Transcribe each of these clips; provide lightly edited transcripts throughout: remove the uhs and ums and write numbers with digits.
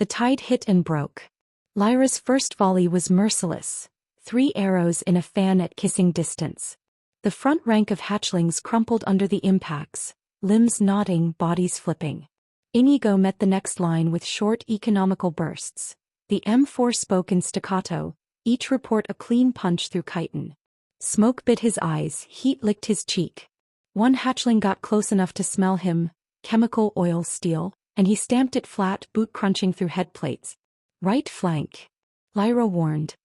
The tide hit and broke. Lyra's first volley was merciless. 3 arrows in a fan at kissing distance. The front rank of hatchlings crumpled under the impacts, limbs knotting, bodies flipping. Inigo met the next line with short, economical bursts. The M4 spoke in staccato, each report a clean punch through chitin. Smoke bit his eyes, heat licked his cheek. One hatchling got close enough to smell him, chemical oil steel, and he stamped it flat, boot crunching through head plates. Right flank. Lyra warned.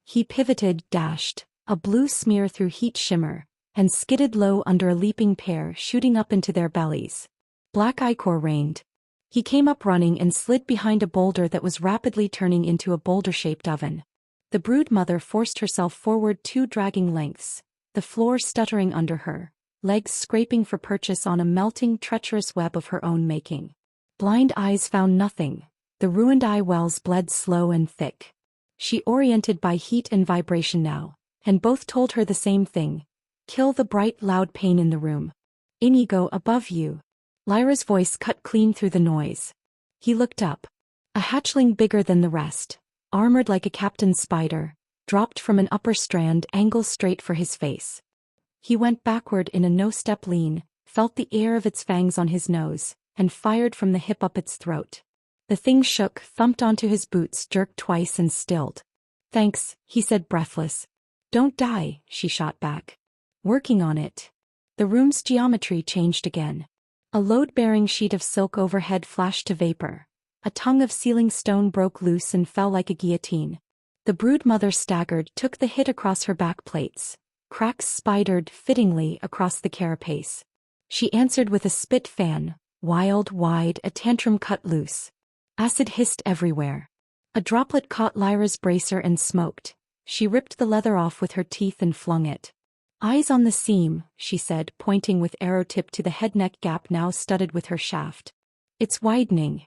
He pivoted, dashed, a blue smear through heat shimmer, and skidded low under a leaping pair shooting up into their bellies. Black ichor reigned. He came up running and slid behind a boulder that was rapidly turning into a boulder-shaped oven. The brood mother forced herself forward 2 dragging lengths, the floor stuttering under her, legs scraping for purchase on a melting, treacherous web of her own making. Blind eyes found nothing. The ruined eye wells bled slow and thick. She oriented by heat and vibration now, and both told her the same thing. Kill the bright, loud pain in the room. Inigo above you. Lyra's voice cut clean through the noise. He looked up. A hatchling bigger than the rest, armored like a captain's spider, dropped from an upper strand, angle straight for his face. He went backward in a no-step lean, felt the air of its fangs on his nose, and fired from the hip up its throat. The thing shook, thumped onto his boots, jerked twice and stilled. Thanks, he said breathless. Don't die, she shot back. Working on it. The room's geometry changed again. A load-bearing sheet of silk overhead flashed to vapor. A tongue of sealing stone broke loose and fell like a guillotine. The brood mother staggered, took the hit across her back plates. Cracks spidered fittingly across the carapace. She answered with a spit fan, wild, wide, a tantrum cut loose. Acid hissed everywhere. A droplet caught Lyra's bracer and smoked. She ripped the leather off with her teeth and flung it. Eyes on the seam, she said, pointing with arrow tip to the head-neck gap now studded with her shaft. It's widening.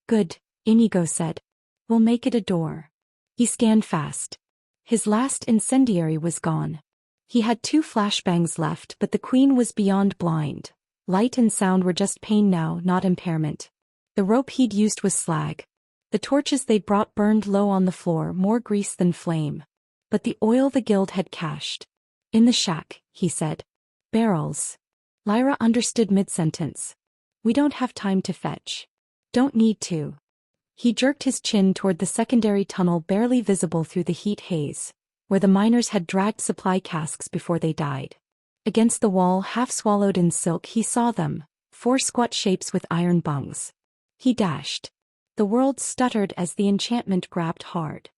Good, Inigo said. We'll make it a door. He scanned fast. His last incendiary was gone. He had 2 flashbangs left, but the queen was beyond blind. Light and sound were just pain now, not impairment. The rope he'd used was slag. The torches they'd brought burned low on the floor, more grease than flame. But the oil the guild had cached. In the shack, he said. Barrels. Lyra understood mid-sentence. We don't have time to fetch. Don't need to. He jerked his chin toward the secondary tunnel barely visible through the heat haze, where the miners had dragged supply casks before they died. Against the wall, half swallowed in silk, he saw them, 4 squat shapes with iron bungs. He dashed. The world stuttered as the enchantment grabbed hard.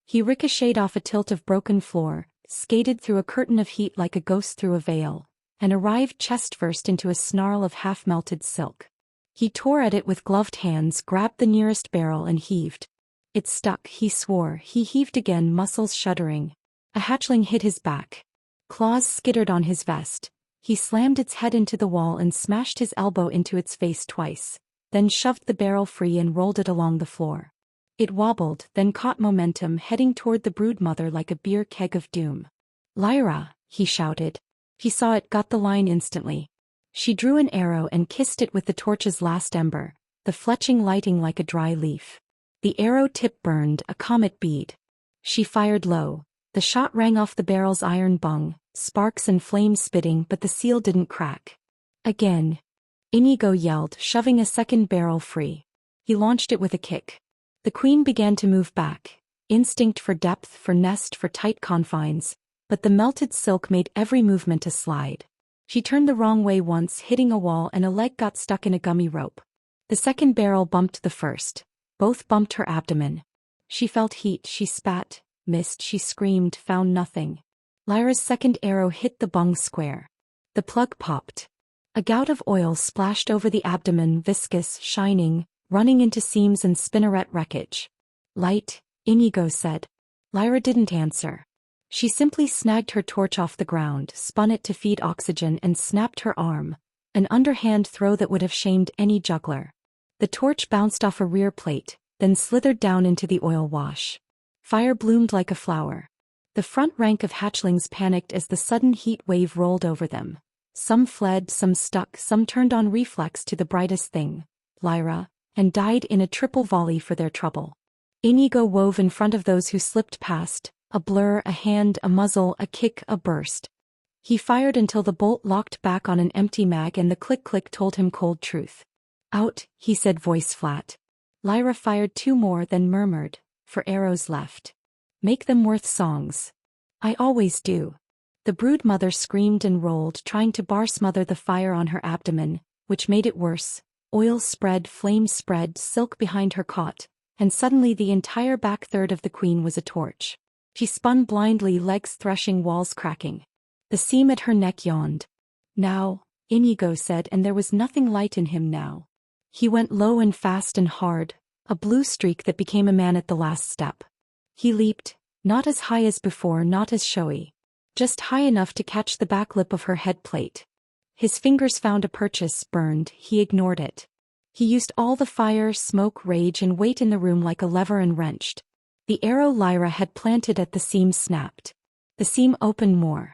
He ricocheted off a tilt of broken floor, skated through a curtain of heat like a ghost through a veil, and arrived chest-first into a snarl of half-melted silk. He tore at it with gloved hands, grabbed the nearest barrel and heaved. It stuck, he swore. He heaved again, muscles shuddering. A hatchling hit his back. Claws skittered on his vest. He slammed its head into the wall and smashed his elbow into its face twice, then shoved the barrel free and rolled it along the floor. It wobbled, then caught momentum, heading toward the brood mother like a beer keg of doom. Lyra, he shouted. He saw it, got the line instantly. She drew an arrow and kissed it with the torch's last ember, the fletching lighting like a dry leaf. The arrow tip burned, a comet bead. She fired low. The shot rang off the barrel's iron bung, sparks and flames spitting, but the seal didn't crack. Again. Inigo yelled, shoving a second barrel free. He launched it with a kick. The queen began to move back. Instinct for depth, for nest, for tight confines, but the melted silk made every movement a slide. She turned the wrong way once, hitting a wall, and a leg got stuck in a gummy rope. The second barrel bumped the first. Both bumped her abdomen. She felt heat, she spat, missed, she screamed, found nothing. Lyra's second arrow hit the bung square. The plug popped. A gout of oil splashed over the abdomen, viscous, shining, running into seams and spinneret wreckage. Light, Inigo said. Lyra didn't answer. She simply snagged her torch off the ground, spun it to feed oxygen, and snapped her arm, an underhand throw that would have shamed any juggler. The torch bounced off a rear plate, then slithered down into the oil wash. Fire bloomed like a flower. The front rank of hatchlings panicked as the sudden heat wave rolled over them. Some fled, some stuck, some turned on reflex to the brightest thing, Lyra, and died in a triple volley for their trouble. Inigo wove in front of those who slipped past, a blur, a hand, a muzzle, a kick, a burst. He fired until the bolt locked back on an empty mag and the click-click told him cold truth. Out, he said, voice flat. Lyra fired 2 more, then murmured, "For arrows left. Make them worth songs." "I always do." The brood mother screamed and rolled, trying to smother the fire on her abdomen, which made it worse. Oil spread, flame spread, silk behind her caught, and suddenly the entire back third of the queen was a torch. She spun blindly, legs threshing, walls cracking. The seam at her neck yawned. "Now," Inigo said, and there was nothing light in him now. He went low and fast and hard, a blue streak that became a man at the last step. He leaped, not as high as before, not as showy. Just high enough to catch the back lip of her head plate. His fingers found a purchase, burned, he ignored it. He used all the fire, smoke, rage and weight in the room like a lever and wrenched. The arrow Lyra had planted at the seam snapped. The seam opened more.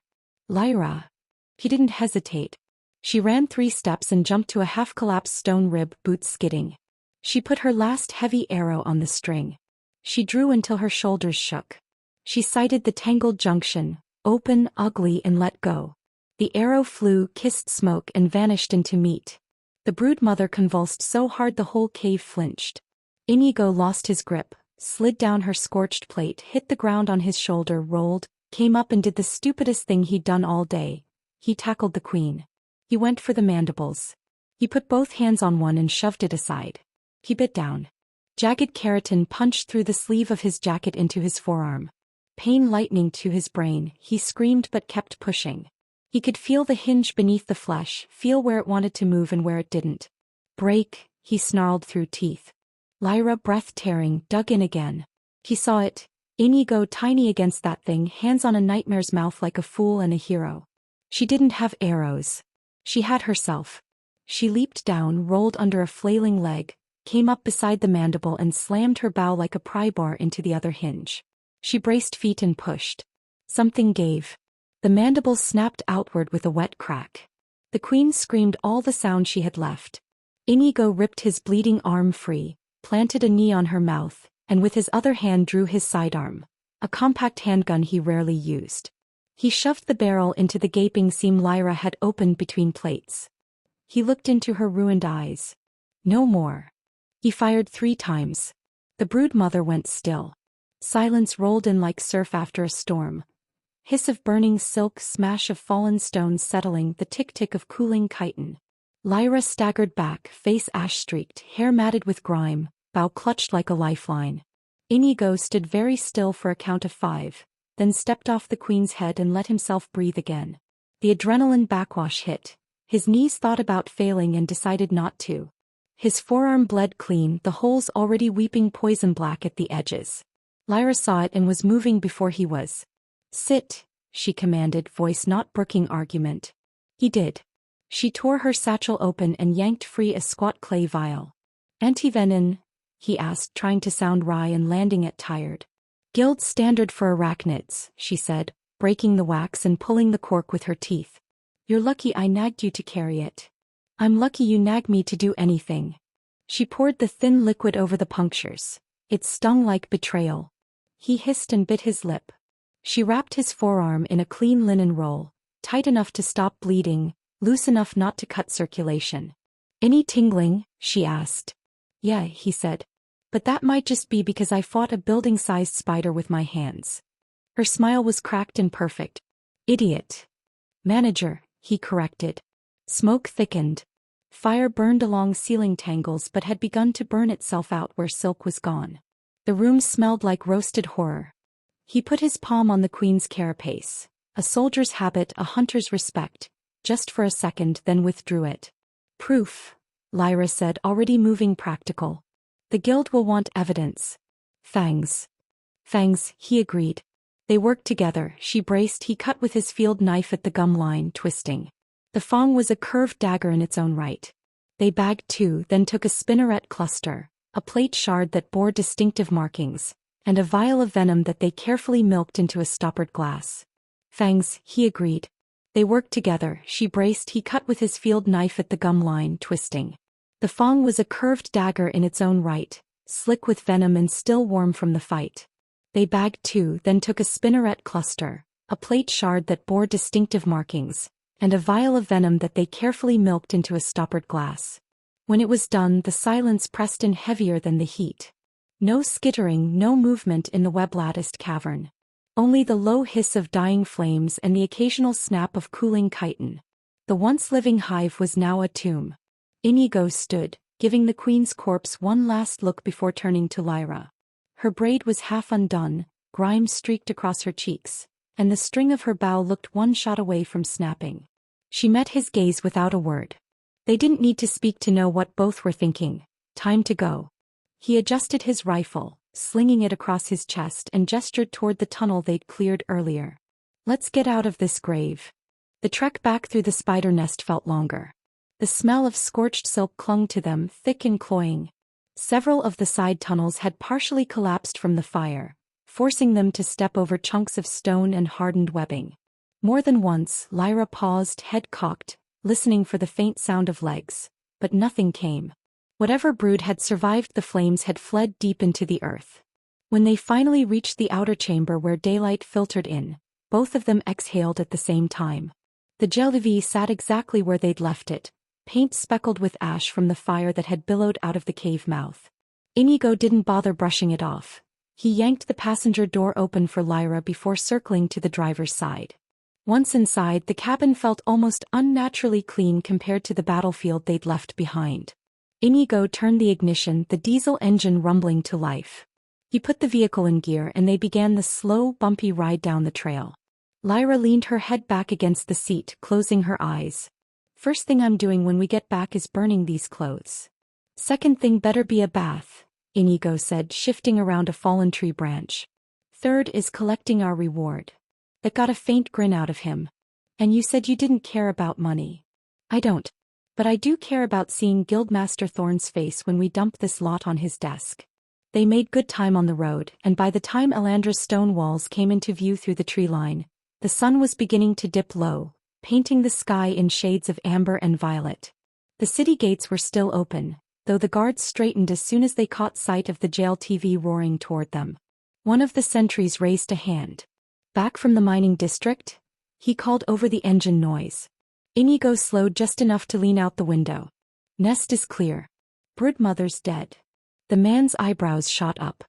"Lyra." He didn't hesitate. She ran 3 steps and jumped to a half-collapsed stone rib, boots skidding. She put her last heavy arrow on the string. She drew until her shoulders shook. She sighted the tangled junction, open, ugly, and let go. The arrow flew, kissed smoke and vanished into meat. The brood mother convulsed so hard the whole cave flinched. Inigo lost his grip, slid down her scorched plate, hit the ground on his shoulder, rolled, came up and did the stupidest thing he'd done all day. He tackled the queen. He went for the mandibles. He put both hands on one and shoved it aside. He bit down. Jagged keratin punched through the sleeve of his jacket into his forearm. Pain lightning to his brain, he screamed but kept pushing. He could feel the hinge beneath the flesh, feel where it wanted to move and where it didn't. "Break," he snarled through teeth. Lyra, breath-tearing, dug in again. He saw it. Inigo tiny against that thing, hands on a nightmare's mouth like a fool and a hero. She didn't have arrows. She had herself. She leaped down, rolled under a flailing leg, came up beside the mandible and slammed her bow like a pry bar into the other hinge. She braced feet and pushed. Something gave. The mandible snapped outward with a wet crack. The queen screamed all the sound she had left. Inigo ripped his bleeding arm free, planted a knee on her mouth, and with his other hand drew his sidearm, a compact handgun he rarely used. He shoved the barrel into the gaping seam Lyra had opened between plates. He looked into her ruined eyes. No more. He fired 3 times. The brood mother went still. Silence rolled in like surf after a storm. Hiss of burning silk, smash of fallen stones settling, the tick-tick of cooling chitin. Lyra staggered back, face ash-streaked, hair matted with grime, bow clutched like a lifeline. Inigo stood very still for a count of 5, then stepped off the queen's head and let himself breathe again. The adrenaline backwash hit. His knees thought about failing and decided not to. His forearm bled clean, the holes already weeping poison black at the edges. Lyra saw it and was moving before he was. "Sit," she commanded, voice not brooking argument. He did. She tore her satchel open and yanked free a squat clay vial. "Antivenin?" he asked, trying to sound wry and landing it tired. "Guild standard for arachnids," she said, breaking the wax and pulling the cork with her teeth. "You're lucky I nagged you to carry it." "I'm lucky you nag me to do anything." She poured the thin liquid over the punctures. It stung like betrayal. He hissed and bit his lip. She wrapped his forearm in a clean linen roll, tight enough to stop bleeding, loose enough not to cut circulation. "Any tingling?" she asked. "Yeah," he said. "But that might just be because I fought a building-sized spider with my hands." Her smile was cracked and perfect. "Idiot." "Manager," he corrected. Smoke thickened. Fire burned along ceiling tangles but had begun to burn itself out where silk was gone. The room smelled like roasted horror. He put his palm on the queen's carapace. A soldier's habit, a hunter's respect. Just for a second, then withdrew it. "Proof," Lyra said, already moving practical. "The guild will want evidence." "Fangs." "Fangs," he agreed. They worked together. She braced, he cut with his field knife at the gum line, twisting. The fang was a curved dagger in its own right. They bagged 2, then took a spinneret cluster, a plate shard that bore distinctive markings, and a vial of venom that they carefully milked into a stoppered glass. "Fangs," he agreed. They worked together. She braced, he cut with his field knife at the gum line, twisting. The Fong was a curved dagger in its own right, slick with venom and still warm from the fight. They bagged two, then took a spinneret cluster, a plate shard that bore distinctive markings, and a vial of venom that they carefully milked into a stoppered glass. When it was done, the silence pressed in heavier than the heat. No skittering, no movement in the web-latticed cavern. Only the low hiss of dying flames and the occasional snap of cooling chitin. The once-living hive was now a tomb. Inigo stood, giving the queen's corpse one last look before turning to Lyra. Her braid was half undone, grime streaked across her cheeks, and the string of her bow looked one shot away from snapping. She met his gaze without a word. They didn't need to speak to know what both were thinking. Time to go. He adjusted his rifle, slinging it across his chest, and gestured toward the tunnel they'd cleared earlier. Let's get out of this grave. The trek back through the spider nest felt longer. The smell of scorched silk clung to them, thick and cloying. Several of the side tunnels had partially collapsed from the fire, forcing them to step over chunks of stone and hardened webbing. More than once, Lyra paused, head cocked, listening for the faint sound of legs, but nothing came. Whatever brood had survived the flames had fled deep into the earth. When they finally reached the outer chamber where daylight filtered in, both of them exhaled at the same time. The Jellivi sat exactly where they'd left it, paint speckled with ash from the fire that had billowed out of the cave mouth. Inigo didn't bother brushing it off. He yanked the passenger door open for Lyra before circling to the driver's side. Once inside, the cabin felt almost unnaturally clean compared to the battlefield they'd left behind. Inigo turned the ignition, the diesel engine rumbling to life. He put the vehicle in gear and they began the slow, bumpy ride down the trail. Lyra leaned her head back against the seat, closing her eyes. First thing I'm doing when we get back is burning these clothes. Second thing better be a bath, Inigo said, shifting around a fallen tree branch. Third is collecting our reward. That got a faint grin out of him. And you said you didn't care about money. I don't. But I do care about seeing Guildmaster Thorn's face when we dump this lot on his desk. They made good time on the road, and by the time Elandra's stone walls came into view through the tree line, the sun was beginning to dip low, painting the sky in shades of amber and violet. The city gates were still open, though the guards straightened as soon as they caught sight of the jail TV roaring toward them. One of the sentries raised a hand. Back from the mining district? He called over the engine noise. Inigo slowed just enough to lean out the window. Nest is clear. Broodmother's dead. The man's eyebrows shot up.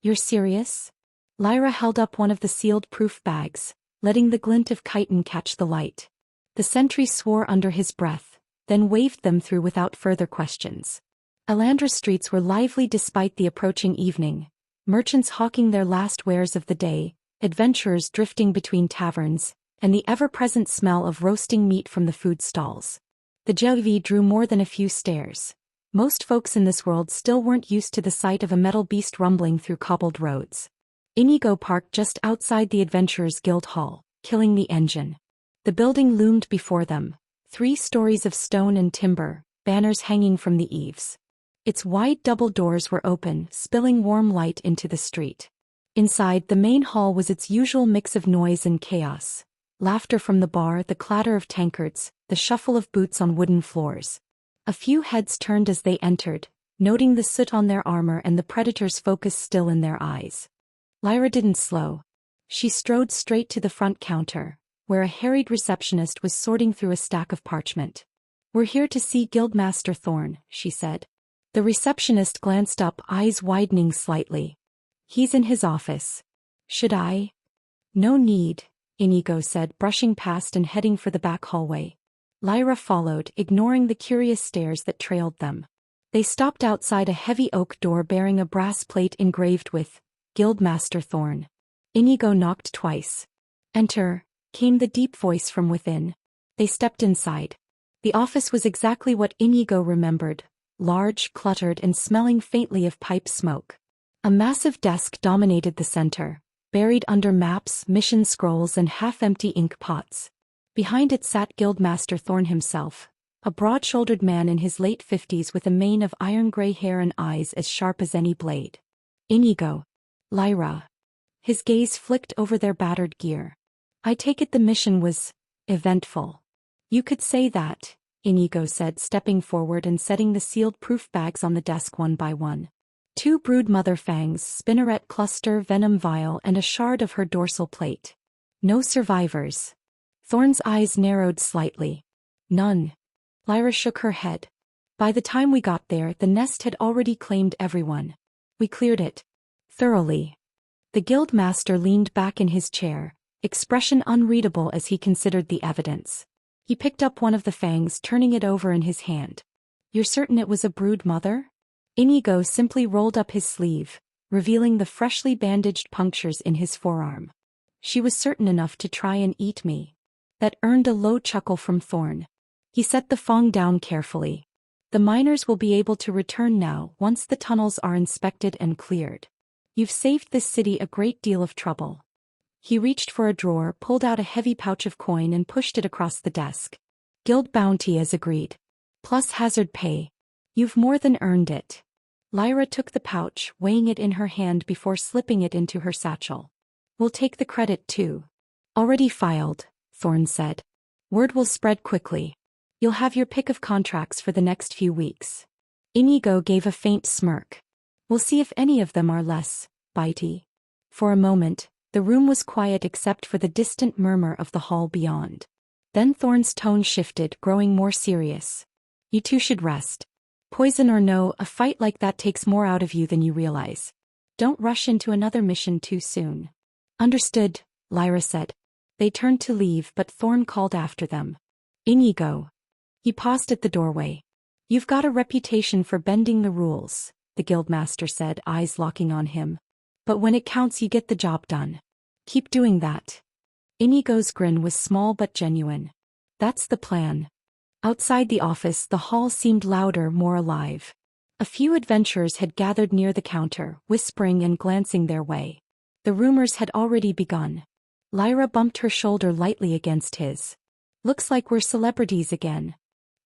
You're serious? Lyra held up one of the sealed proof bags, letting the glint of chitin catch the light. The sentry swore under his breath, then waved them through without further questions. Elandra's streets were lively despite the approaching evening, merchants hawking their last wares of the day, adventurers drifting between taverns, and the ever-present smell of roasting meat from the food stalls. The Jellivi drew more than a few stares. Most folks in this world still weren't used to the sight of a metal beast rumbling through cobbled roads. Inigo parked just outside the Adventurers Guild Hall, killing the engine. The building loomed before them, 3 stories of stone and timber, banners hanging from the eaves. Its wide double doors were open, spilling warm light into the street. Inside, the main hall was its usual mix of noise and chaos. Laughter from the bar, the clatter of tankards, the shuffle of boots on wooden floors. A few heads turned as they entered, noting the soot on their armor and the predator's focus still in their eyes. Lyra didn't slow. She strode straight to the front counter, where a harried receptionist was sorting through a stack of parchment. We're here to see Guildmaster Thorn, she said. The receptionist glanced up, eyes widening slightly. He's in his office. Should I? No need, Inigo said, brushing past and heading for the back hallway. Lyra followed, ignoring the curious stares that trailed them. They stopped outside a heavy oak door bearing a brass plate engraved with Guildmaster Thorn. Inigo knocked twice. Enter, came the deep voice from within. They stepped inside. The office was exactly what Inigo remembered, large, cluttered, and smelling faintly of pipe smoke. A massive desk dominated the center, buried under maps, mission scrolls, and half-empty ink pots. Behind it sat Guildmaster Thorn himself, a broad-shouldered man in his late 50s with a mane of iron-gray hair and eyes as sharp as any blade. Inigo. Lyra. His gaze flicked over their battered gear. I take it the mission was eventful. You could say that, Inigo said, stepping forward and setting the sealed proof bags on the desk one by one. 2 brood mother fangs, spinneret cluster, venom vial, and a shard of her dorsal plate. No survivors. Thorne's eyes narrowed slightly. None. Lyra shook her head. By the time we got there, the nest had already claimed everyone. We cleared it. Thoroughly. The guild master leaned back in his chair, expression unreadable as he considered the evidence. He picked up one of the fangs, turning it over in his hand. You're certain it was a brood mother? Inigo simply rolled up his sleeve, revealing the freshly bandaged punctures in his forearm. She was certain enough to try and eat me. That earned a low chuckle from Thorne. He set the fang down carefully. The miners will be able to return now once the tunnels are inspected and cleared. You've saved this city a great deal of trouble. He reached for a drawer, pulled out a heavy pouch of coin and pushed it across the desk. Guild bounty as agreed. Plus hazard pay. You've more than earned it. Lyra took the pouch, weighing it in her hand before slipping it into her satchel. We'll take the credit too. Already filed, Thorne said. Word will spread quickly. You'll have your pick of contracts for the next few weeks. Inigo gave a faint smirk. We'll see if any of them are less bitey. For a moment, the room was quiet except for the distant murmur of the hall beyond. Then Thorne's tone shifted, growing more serious. You two should rest. Poison or no, a fight like that takes more out of you than you realize. Don't rush into another mission too soon. Understood, Lyra said. They turned to leave, but Thorne called after them. Inigo. He paused at the doorway. You've got a reputation for bending the rules, the guildmaster said, eyes locking on him. But when it counts, you get the job done. Keep doing that. Inigo's grin was small but genuine. That's the plan. Outside the office, the hall seemed louder, more alive. A few adventurers had gathered near the counter, whispering and glancing their way. The rumors had already begun. Lyra bumped her shoulder lightly against his. Looks like we're celebrities again.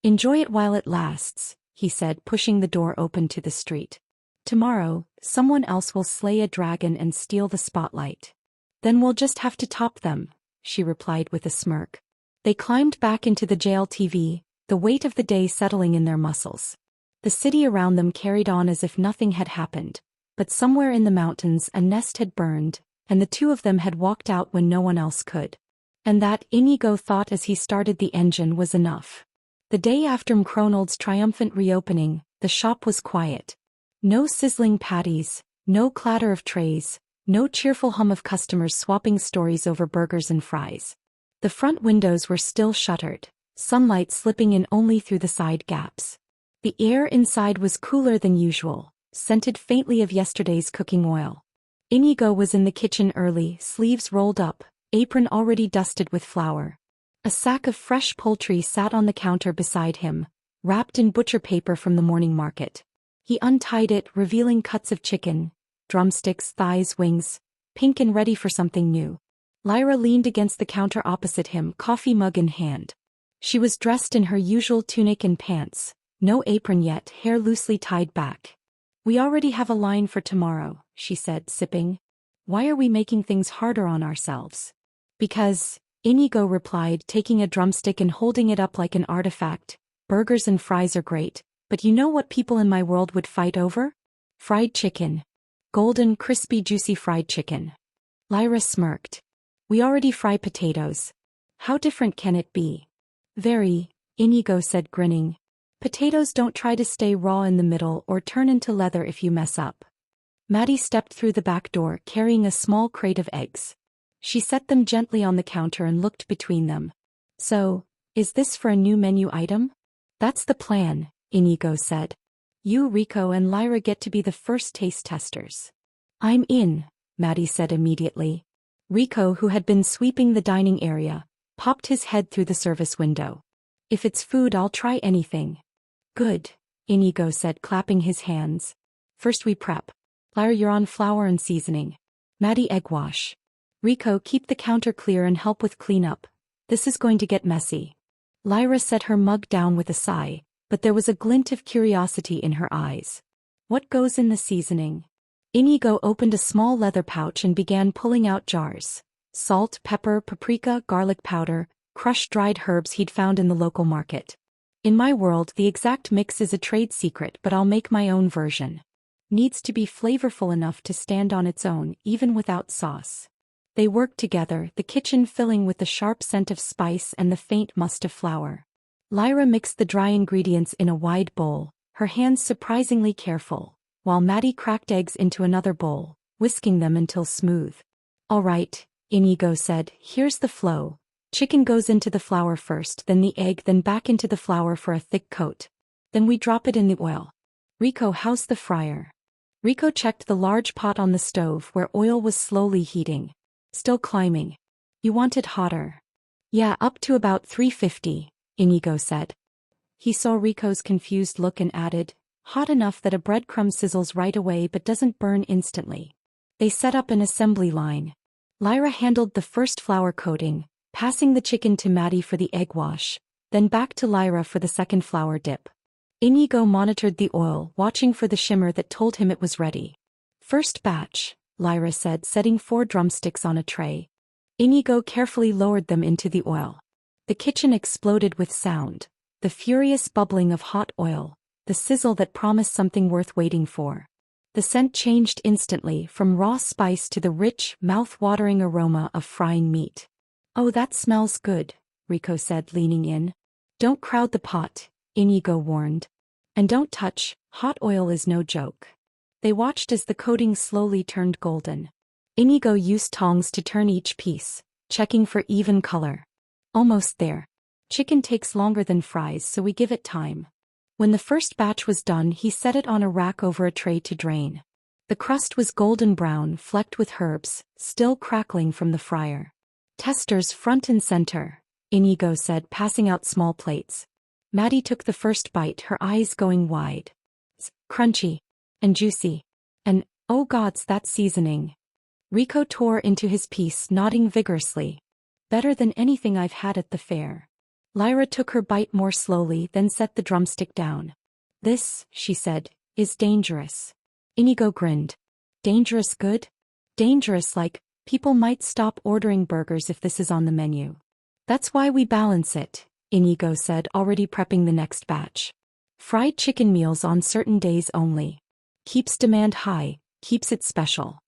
Enjoy it while it lasts, he said, pushing the door open to the street. Tomorrow, someone else will slay a dragon and steal the spotlight. Then we'll just have to top them, she replied with a smirk. They climbed back into the JLTV, the weight of the day settling in their muscles. The city around them carried on as if nothing had happened, but somewhere in the mountains a nest had burned, and the two of them had walked out when no one else could. And that, Inigo thought as he started the engine, was enough. The day after McCronald's triumphant reopening, the shop was quiet. No sizzling patties, no clatter of trays, no cheerful hum of customers swapping stories over burgers and fries. The front windows were still shuttered, sunlight slipping in only through the side gaps. The air inside was cooler than usual, scented faintly of yesterday's cooking oil. Inigo was in the kitchen early, sleeves rolled up, apron already dusted with flour. A sack of fresh poultry sat on the counter beside him, wrapped in butcher paper from the morning market. He untied it, revealing cuts of chicken, drumsticks, thighs, wings, pink and ready for something new. Lyra leaned against the counter opposite him, coffee mug in hand. She was dressed in her usual tunic and pants, no apron yet, hair loosely tied back. We already have a line for tomorrow, she said, sipping. Why are we making things harder on ourselves? Because, Inigo replied, taking a drumstick and holding it up like an artifact. Burgers and fries are great, but you know what people in my world would fight over? Fried chicken. Golden, crispy, juicy fried chicken. Lyra smirked. We already fry potatoes. How different can it be? Very, Inigo said, grinning. Potatoes don't try to stay raw in the middle or turn into leather if you mess up. Maddie stepped through the back door, carrying a small crate of eggs. She set them gently on the counter and looked between them. So, is this for a new menu item? That's the plan, Inigo said. You, Rico, and Lyra get to be the first taste testers. I'm in, Maddie said immediately. Rico, who had been sweeping the dining area, popped his head through the service window. If it's food, I'll try anything. Good, Inigo said, clapping his hands. First we prep. Lyra, you're on flour and seasoning. Maddie, egg wash. Rico, keep the counter clear and help with cleanup. This is going to get messy. Lyra set her mug down with a sigh, but there was a glint of curiosity in her eyes. What goes in the seasoning? Inigo opened a small leather pouch and began pulling out jars. Salt, pepper, paprika, garlic powder, crushed dried herbs he'd found in the local market. In my world, the exact mix is a trade secret, but I'll make my own version. Needs to be flavorful enough to stand on its own, even without sauce. They worked together, the kitchen filling with the sharp scent of spice and the faint must of flour. Lyra mixed the dry ingredients in a wide bowl, her hands surprisingly careful, while Maddie cracked eggs into another bowl, whisking them until smooth. All right, Inigo said, here's the flow. Chicken goes into the flour first, then the egg, then back into the flour for a thick coat. Then we drop it in the oil. Rico, how's the fryer? Rico checked the large pot on the stove where oil was slowly heating. Still climbing. You want it hotter? Yeah, up to about 350, Inigo said. He saw Rico's confused look and added, hot enough that a breadcrumb sizzles right away but doesn't burn instantly. They set up an assembly line. Lyra handled the first flour coating, passing the chicken to Maddie for the egg wash, then back to Lyra for the second flour dip. Inigo monitored the oil, watching for the shimmer that told him it was ready. First batch, Lyra said, setting 4 drumsticks on a tray. Inigo carefully lowered them into the oil. The kitchen exploded with sound, the furious bubbling of hot oil, the sizzle that promised something worth waiting for. The scent changed instantly from raw spice to the rich, mouth-watering aroma of frying meat. Oh, that smells good, Rico said, leaning in. Don't crowd the pot, Inigo warned. And don't touch, hot oil is no joke. They watched as the coating slowly turned golden. Inigo used tongs to turn each piece, checking for even color. Almost there. Chicken takes longer than fries, so we give it time. When the first batch was done, he set it on a rack over a tray to drain. The crust was golden brown, flecked with herbs, still crackling from the fryer. Testers front and center, Inigo said, passing out small plates. Maddie took the first bite, her eyes going wide. Crunchy. And juicy. And, oh gods, that seasoning. Rico tore into his piece, nodding vigorously. Better than anything I've had at the fair. Lyra took her bite more slowly, then set the drumstick down. This, she said, is dangerous. Inigo grinned. Dangerous good? Dangerous like, people might stop ordering burgers if this is on the menu. That's why we balance it, Inigo said, already prepping the next batch. Fried chicken meals on certain days only. Keeps demand high, keeps it special.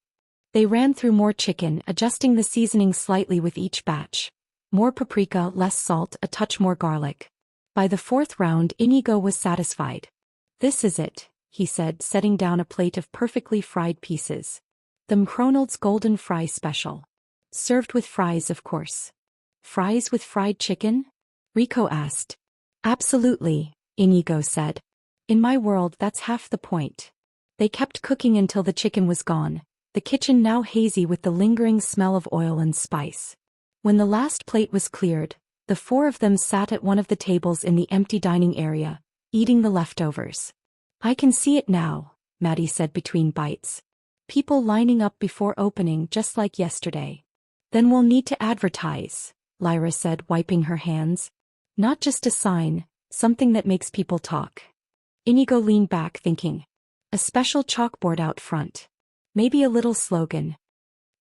They ran through more chicken, adjusting the seasoning slightly with each batch. More paprika, less salt, a touch more garlic. By the 4th round, Inigo was satisfied. This is it, he said, setting down a plate of perfectly fried pieces. The McDonald's Golden Fry Special. Served with fries, of course. Fries with fried chicken? Rico asked. Absolutely, Inigo said. In my world, that's half the point. They kept cooking until the chicken was gone, the kitchen now hazy with the lingering smell of oil and spice. When the last plate was cleared, the 4 of them sat at one of the tables in the empty dining area, eating the leftovers. I can see it now, Maddie said between bites. People lining up before opening just like yesterday. Then we'll need to advertise, Lyra said, wiping her hands. Not just a sign, something that makes people talk. Inigo leaned back thinking. A special chalkboard out front. Maybe a little slogan.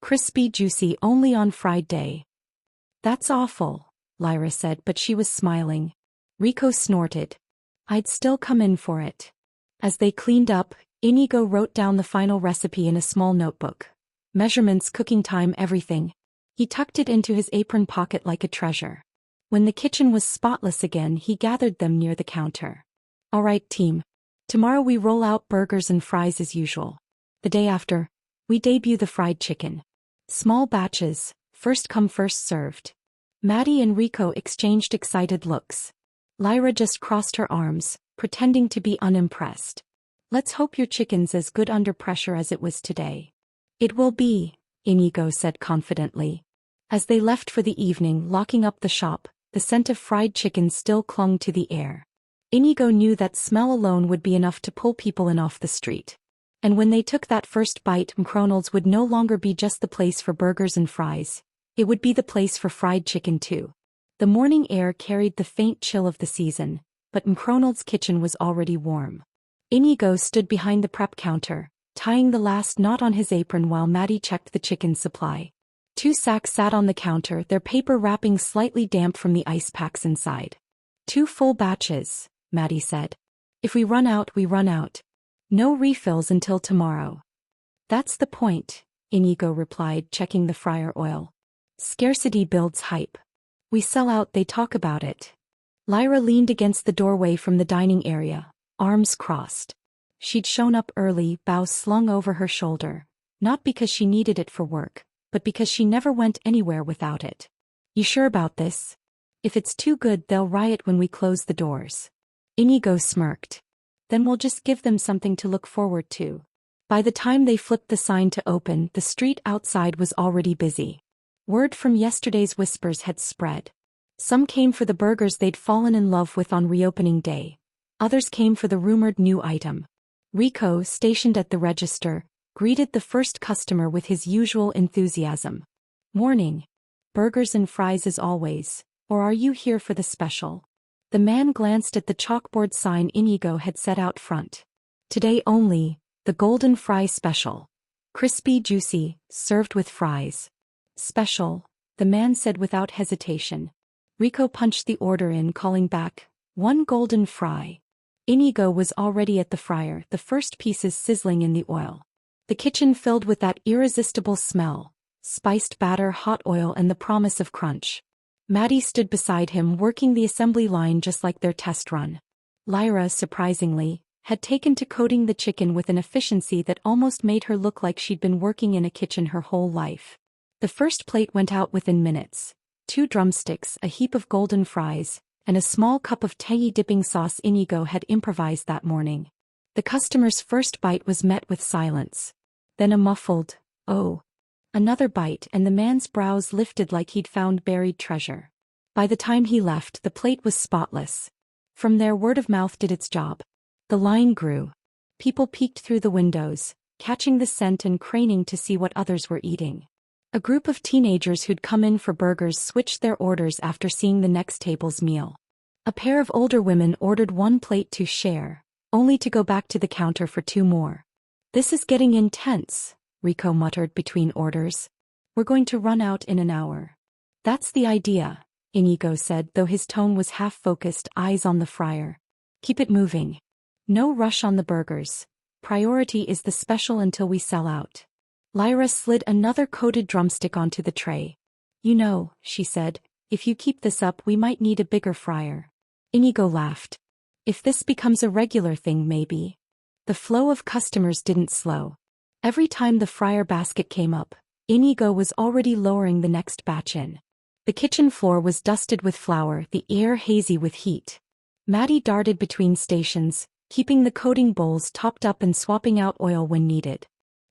Crispy, juicy, only on fried day. That's awful, Lyra said, but she was smiling. Rico snorted. I'd still come in for it. As they cleaned up, Inigo wrote down the final recipe in a small notebook. Measurements, cooking time, everything. He tucked it into his apron pocket like a treasure. When the kitchen was spotless again, he gathered them near the counter. All right, team. Tomorrow we roll out burgers and fries as usual. The day after, we debut the fried chicken. Small batches, first come first served. Maddie and Rico exchanged excited looks. Lyra just crossed her arms, pretending to be unimpressed. Let's hope your chicken's as good under pressure as it was today. It will be, Inigo said confidently. As they left for the evening, locking up the shop, the scent of fried chicken still clung to the air. Inigo knew that smell alone would be enough to pull people in off the street. And when they took that first bite, McDonald's would no longer be just the place for burgers and fries. It would be the place for fried chicken too. The morning air carried the faint chill of the season, but McDonald's kitchen was already warm. Inigo stood behind the prep counter, tying the last knot on his apron while Maddie checked the chicken supply. 2 sacks sat on the counter, their paper wrapping slightly damp from the ice packs inside. 2 full batches, Maddie said. If we run out, we run out. No refills until tomorrow. That's the point, Inigo replied, checking the fryer oil. Scarcity builds hype. We sell out, they talk about it. Lyra leaned against the doorway from the dining area, arms crossed. She'd shown up early, bow slung over her shoulder, not because she needed it for work, but because she never went anywhere without it. You sure about this? If it's too good, they'll riot when we close the doors. Inigo smirked. Then we'll just give them something to look forward to. By the time they flipped the sign to open, the street outside was already busy. Word from yesterday's whispers had spread. Some came for the burgers they'd fallen in love with on reopening day. Others came for the rumored new item. Rico, stationed at the register, greeted the first customer with his usual enthusiasm. Morning. Burgers and fries as always, or are you here for the special? The man glanced at the chalkboard sign Inigo had set out front. Today only, the golden fry special. Crispy, juicy, served with fries. Special, the man said without hesitation. Rico punched the order in, calling back, 1 golden fry. Inigo was already at the fryer, the first pieces sizzling in the oil. The kitchen filled with that irresistible smell, spiced batter, hot oil, and the promise of crunch. Maddie stood beside him, working the assembly line just like their test run. Lyra, surprisingly, had taken to coating the chicken with an efficiency that almost made her look like she'd been working in a kitchen her whole life. The first plate went out within minutes. 2 drumsticks, a heap of golden fries, and a small cup of tangy dipping sauce Inigo had improvised that morning. The customer's first bite was met with silence. Then a muffled, "Oh." Another bite, and the man's brows lifted like he'd found buried treasure. By the time he left, the plate was spotless. From there, word of mouth did its job. The line grew. People peeked through the windows, catching the scent and craning to see what others were eating. A group of teenagers who'd come in for burgers switched their orders after seeing the next table's meal. A pair of older women ordered 1 plate to share, only to go back to the counter for 2 more. This is getting intense, Rico muttered between orders. We're going to run out in an hour. That's the idea, Inigo said, though his tone was half-focused, eyes on the fryer. Keep it moving. No rush on the burgers. Priority is the special until we sell out. Lyra slid another coated drumstick onto the tray. You know, she said, if you keep this up, we might need a bigger fryer. Inigo laughed. If this becomes a regular thing, maybe. The flow of customers didn't slow. Every time the fryer basket came up, Inigo was already lowering the next batch in. The kitchen floor was dusted with flour, the air hazy with heat. Maddie darted between stations, keeping the coating bowls topped up and swapping out oil when needed.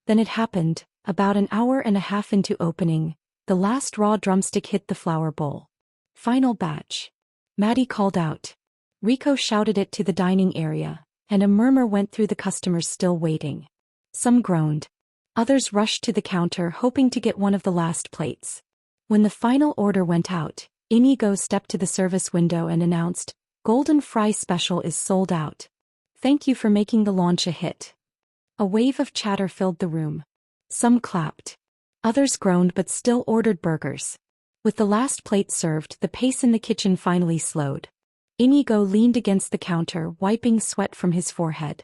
Then it happened, about an hour and a half into opening, the last raw drumstick hit the flour bowl. Final batch. Maddie called out. Rico shouted it to the dining area, and a murmur went through the customers still waiting. Some groaned. Others rushed to the counter hoping to get one of the last plates. When the final order went out, Inigo stepped to the service window and announced, Golden Fry Special is sold out. Thank you for making the launch a hit. A wave of chatter filled the room. Some clapped. Others groaned but still ordered burgers. With the last plate served, the pace in the kitchen finally slowed. Inigo leaned against the counter, wiping sweat from his forehead.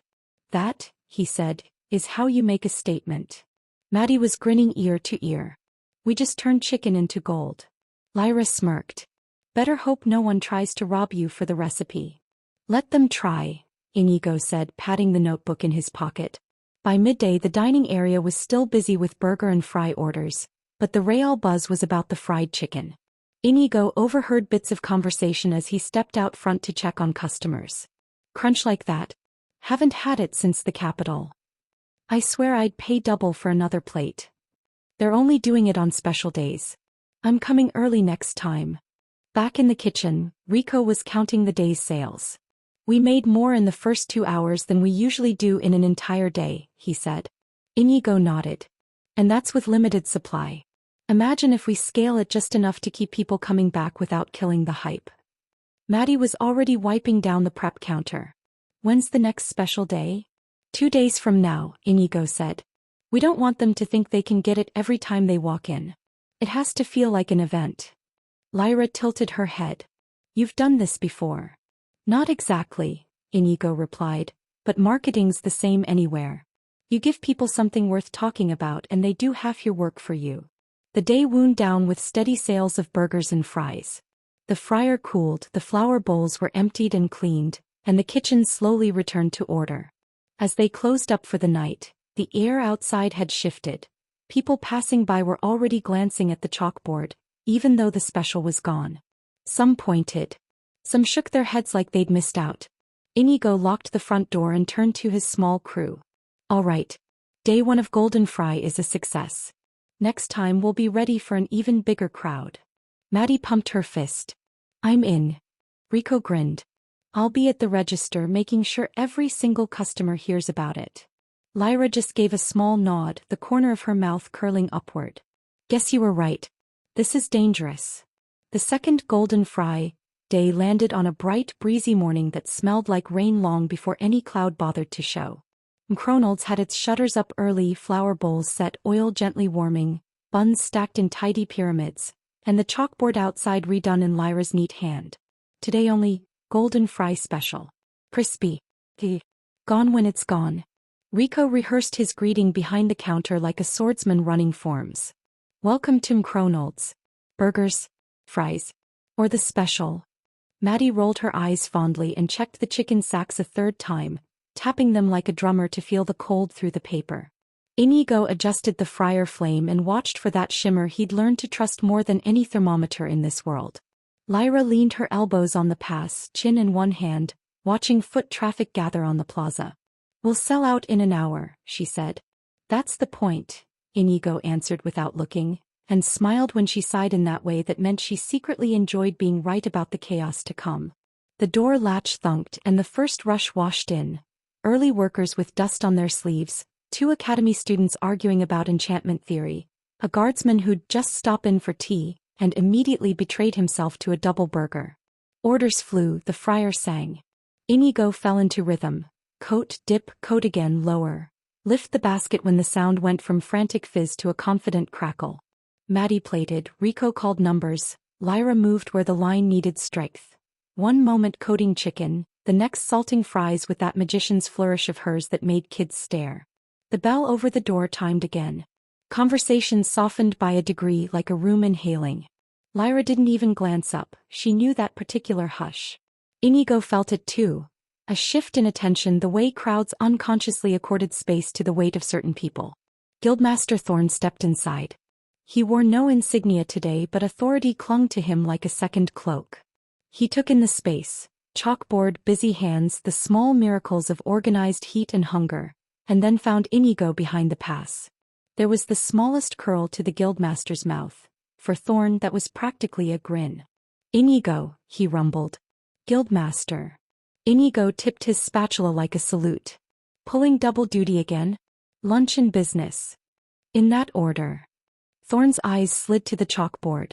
That, he said, is how you make a statement. Maddie was grinning ear to ear. We just turned chicken into gold. Lyra smirked. Better hope no one tries to rob you for the recipe. Let them try, Inigo said, patting the notebook in his pocket. By midday, the dining area was still busy with burger and fry orders, but the real buzz was about the fried chicken. Inigo overheard bits of conversation as he stepped out front to check on customers. Crunch like that? Haven't had it since the capital. I swear I'd pay double for another plate. They're only doing it on special days. I'm coming early next time. Back in the kitchen, Rico was counting the day's sales. We made more in the first 2 hours than we usually do in an entire day, he said. Inigo nodded. And that's with limited supply. Imagine if we scale it just enough to keep people coming back without killing the hype. Maddie was already wiping down the prep counter. When's the next special day? 2 days from now, Inigo said. We don't want them to think they can get it every time they walk in. It has to feel like an event. Lyra tilted her head. You've done this before. Not exactly, Inigo replied, but marketing's the same anywhere. You give people something worth talking about and they do half your work for you. The day wound down with steady sales of burgers and fries. The fryer cooled, the flour bowls were emptied and cleaned, and the kitchen slowly returned to order. As they closed up for the night, the air outside had shifted. People passing by were already glancing at the chalkboard, even though the special was gone. Some pointed. Some shook their heads like they'd missed out. Inigo locked the front door and turned to his small crew. All right. Day 1 of Golden Fry is a success. Next time we'll be ready for an even bigger crowd. Maddie pumped her fist. I'm in. Rico grinned. I'll be at the register making sure every single customer hears about it. Lyra just gave a small nod, the corner of her mouth curling upward. Guess you were right. This is dangerous. The second Golden Fry day landed on a bright, breezy morning that smelled like rain long before any cloud bothered to show. McCronald's had its shutters up early, flour bowls set, oil gently warming, buns stacked in tidy pyramids, and the chalkboard outside redone in Lyra's neat hand. Today only, Golden Fry special. Crispy. Gone when it's gone. Rico rehearsed his greeting behind the counter like a swordsman running forms. Welcome to McCronald's. Burgers, fries, or the special. Maddie rolled her eyes fondly and checked the chicken sacks a third time, tapping them like a drummer to feel the cold through the paper. Inigo adjusted the fryer flame and watched for that shimmer he'd learned to trust more than any thermometer in this world. Lyra leaned her elbows on the pass, chin in one hand, watching foot traffic gather on the plaza. We'll sell out in an hour, she said. That's the point, Inigo answered without looking, and smiled when she sighed in that way that meant she secretly enjoyed being right about the chaos to come. The door latch thunked and the first rush washed in. Early workers with dust on their sleeves, 2 academy students arguing about enchantment theory, a guardsman who'd just stopped in for tea, and immediately betrayed himself to a double burger. Orders flew, the fryer sang. Inigo fell into rhythm. Coat, dip, coat again, lower. Lift the basket when the sound went from frantic fizz to a confident crackle. Maddie plated, Rico called numbers, Lyra moved where the line needed strength. One moment coating chicken, the next salting fries with that magician's flourish of hers that made kids stare. The bell over the door timed again. Conversation softened by a degree like a room inhaling. Lyra didn't even glance up, she knew that particular hush. Inigo felt it too. A shift in attention, the way crowds unconsciously accorded space to the weight of certain people. Guildmaster Thorn stepped inside. He wore no insignia today, but authority clung to him like a second cloak. He took in the space, chalkboard, busy hands, the small miracles of organized heat and hunger, and then found Inigo behind the pass. There was the smallest curl to the Guildmaster's mouth. For Thorn that was practically a grin. Inigo, he rumbled. Guildmaster. Inigo tipped his spatula like a salute. Pulling double duty again? Lunch and business. In that order. Thorn's eyes slid to the chalkboard.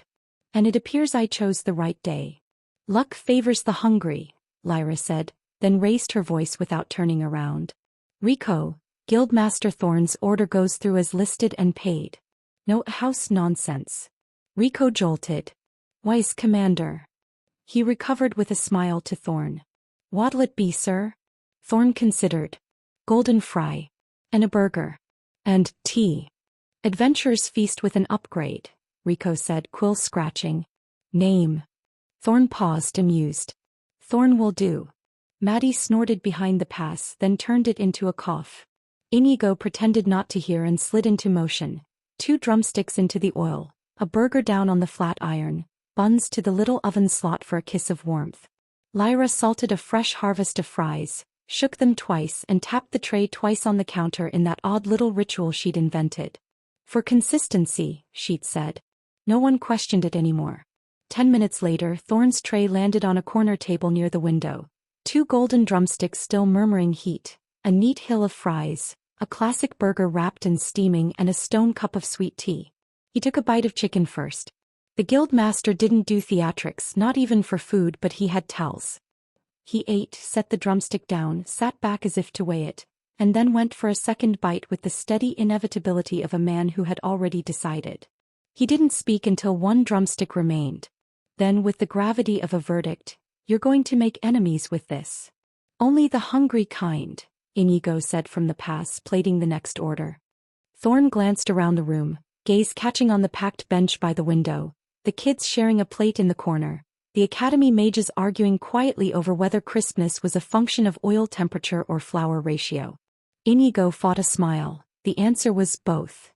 And it appears I chose the right day. Luck favors the hungry, Lyra said, then raised her voice without turning around. Rico, Guildmaster Thorn's order goes through as listed and paid. No house nonsense. Rico jolted. Wise Commander. He recovered with a smile to Thorn. What'll it be, sir? Thorn considered. Golden Fry. And a burger. And tea. Adventurers feast with an upgrade, Rico said, quill scratching. Name. Thorn paused, amused. Thorn will do. Maddie snorted behind the pass, then turned it into a cough. Inigo pretended not to hear and slid into motion. 2 drumsticks into the oil, a burger down on the flat iron, buns to the little oven slot for a kiss of warmth. Lyra salted a fresh harvest of fries, shook them twice and tapped the tray twice on the counter in that odd little ritual she'd invented. For consistency, she'd said. No one questioned it anymore. 10 minutes later, Thorn's tray landed on a corner table near the window. 2 golden drumsticks still murmuring heat, a neat hill of fries, a classic burger wrapped and steaming, and a stone cup of sweet tea. He took a bite of chicken first. The Guildmaster didn't do theatrics, not even for food, but he had tells. He ate, set the drumstick down, sat back as if to weigh it, and then went for a second bite with the steady inevitability of a man who had already decided. He didn't speak until 1 drumstick remained. Then, with the gravity of a verdict, You're going to make enemies with this. Only the hungry kind, Inigo said from the pass, plating the next order. Thorn glanced around the room, gaze catching on the packed bench by the window, the kids sharing a plate in the corner, the academy mages arguing quietly over whether crispness was a function of oil temperature or flour ratio. Inigo fought a smile. The answer was both.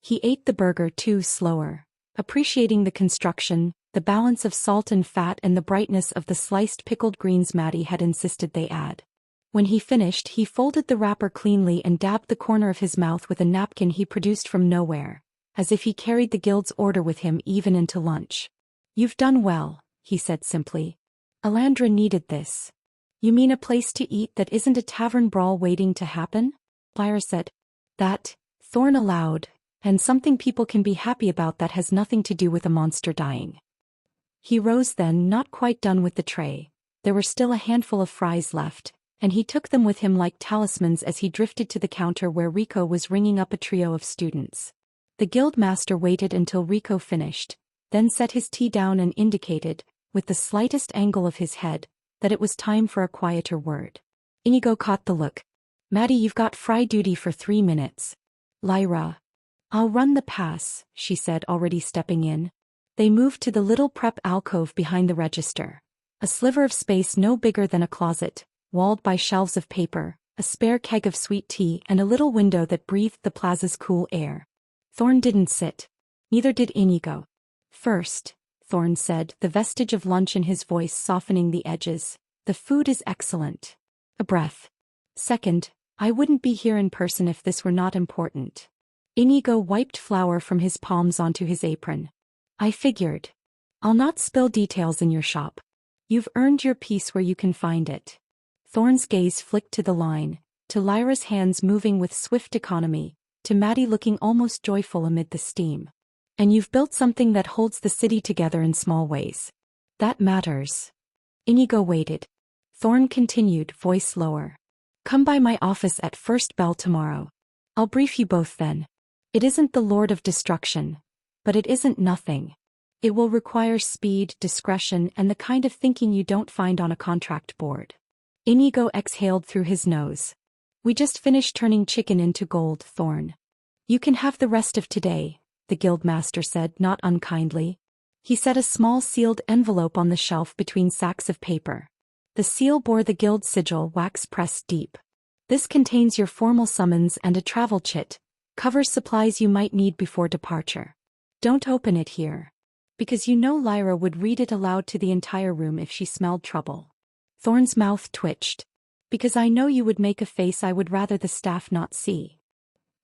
He ate the burger too slower, appreciating the construction, the balance of salt and fat and the brightness of the sliced pickled greens Maddie had insisted they add. When he finished, he folded the wrapper cleanly and dabbed the corner of his mouth with a napkin he produced from nowhere, as if he carried the guild's order with him even into lunch. You've done well, he said simply. Alandra needed this. You mean a place to eat that isn't a tavern brawl waiting to happen? Lyra said. That, Thorn allowed, and something people can be happy about that has nothing to do with a monster dying. He rose then, not quite done with the tray. There were still a handful of fries left, and he took them with him like talismans as he drifted to the counter where Rico was ringing up a trio of students. The guild master waited until Rico finished, then set his tea down and indicated, with the slightest angle of his head, that it was time for a quieter word. Inigo caught the look. Maddie, you've got fry duty for 3 minutes. Lyra. I'll run the pass, she said, already stepping in. They moved to the little prep alcove behind the register. A sliver of space no bigger than a closet, walled by shelves of paper, a spare keg of sweet tea and a little window that breathed the plaza's cool air. Thorn didn't sit. Neither did Inigo. First, Thorn said, the vestige of lunch in his voice softening the edges, the food is excellent. A breath. Second, I wouldn't be here in person if this were not important. Inigo wiped flour from his palms onto his apron. I figured. I'll not spill details in your shop. You've earned your piece where you can find it. Thorn's gaze flicked to the line, to Lyra's hands moving with swift economy, to Maddie looking almost joyful amid the steam. And you've built something that holds the city together in small ways. That matters. Inigo waited. Thorn continued, voice lower. Come by my office at first bell tomorrow. I'll brief you both then. It isn't the Lord of Destruction, but it isn't nothing. It will require speed, discretion, and the kind of thinking you don't find on a contract board. Inigo exhaled through his nose. We just finished turning chicken into gold, Thorn. You can have the rest of today, the guildmaster said, not unkindly. He set a small sealed envelope on the shelf between sacks of paper. The seal bore the guild sigil, wax pressed deep. This contains your formal summons and a travel chit, covers supplies you might need before departure. Don't open it here. Because you know Lyra would read it aloud to the entire room if she smelled trouble. Thorn's mouth twitched. Because I know you would make a face I would rather the staff not see.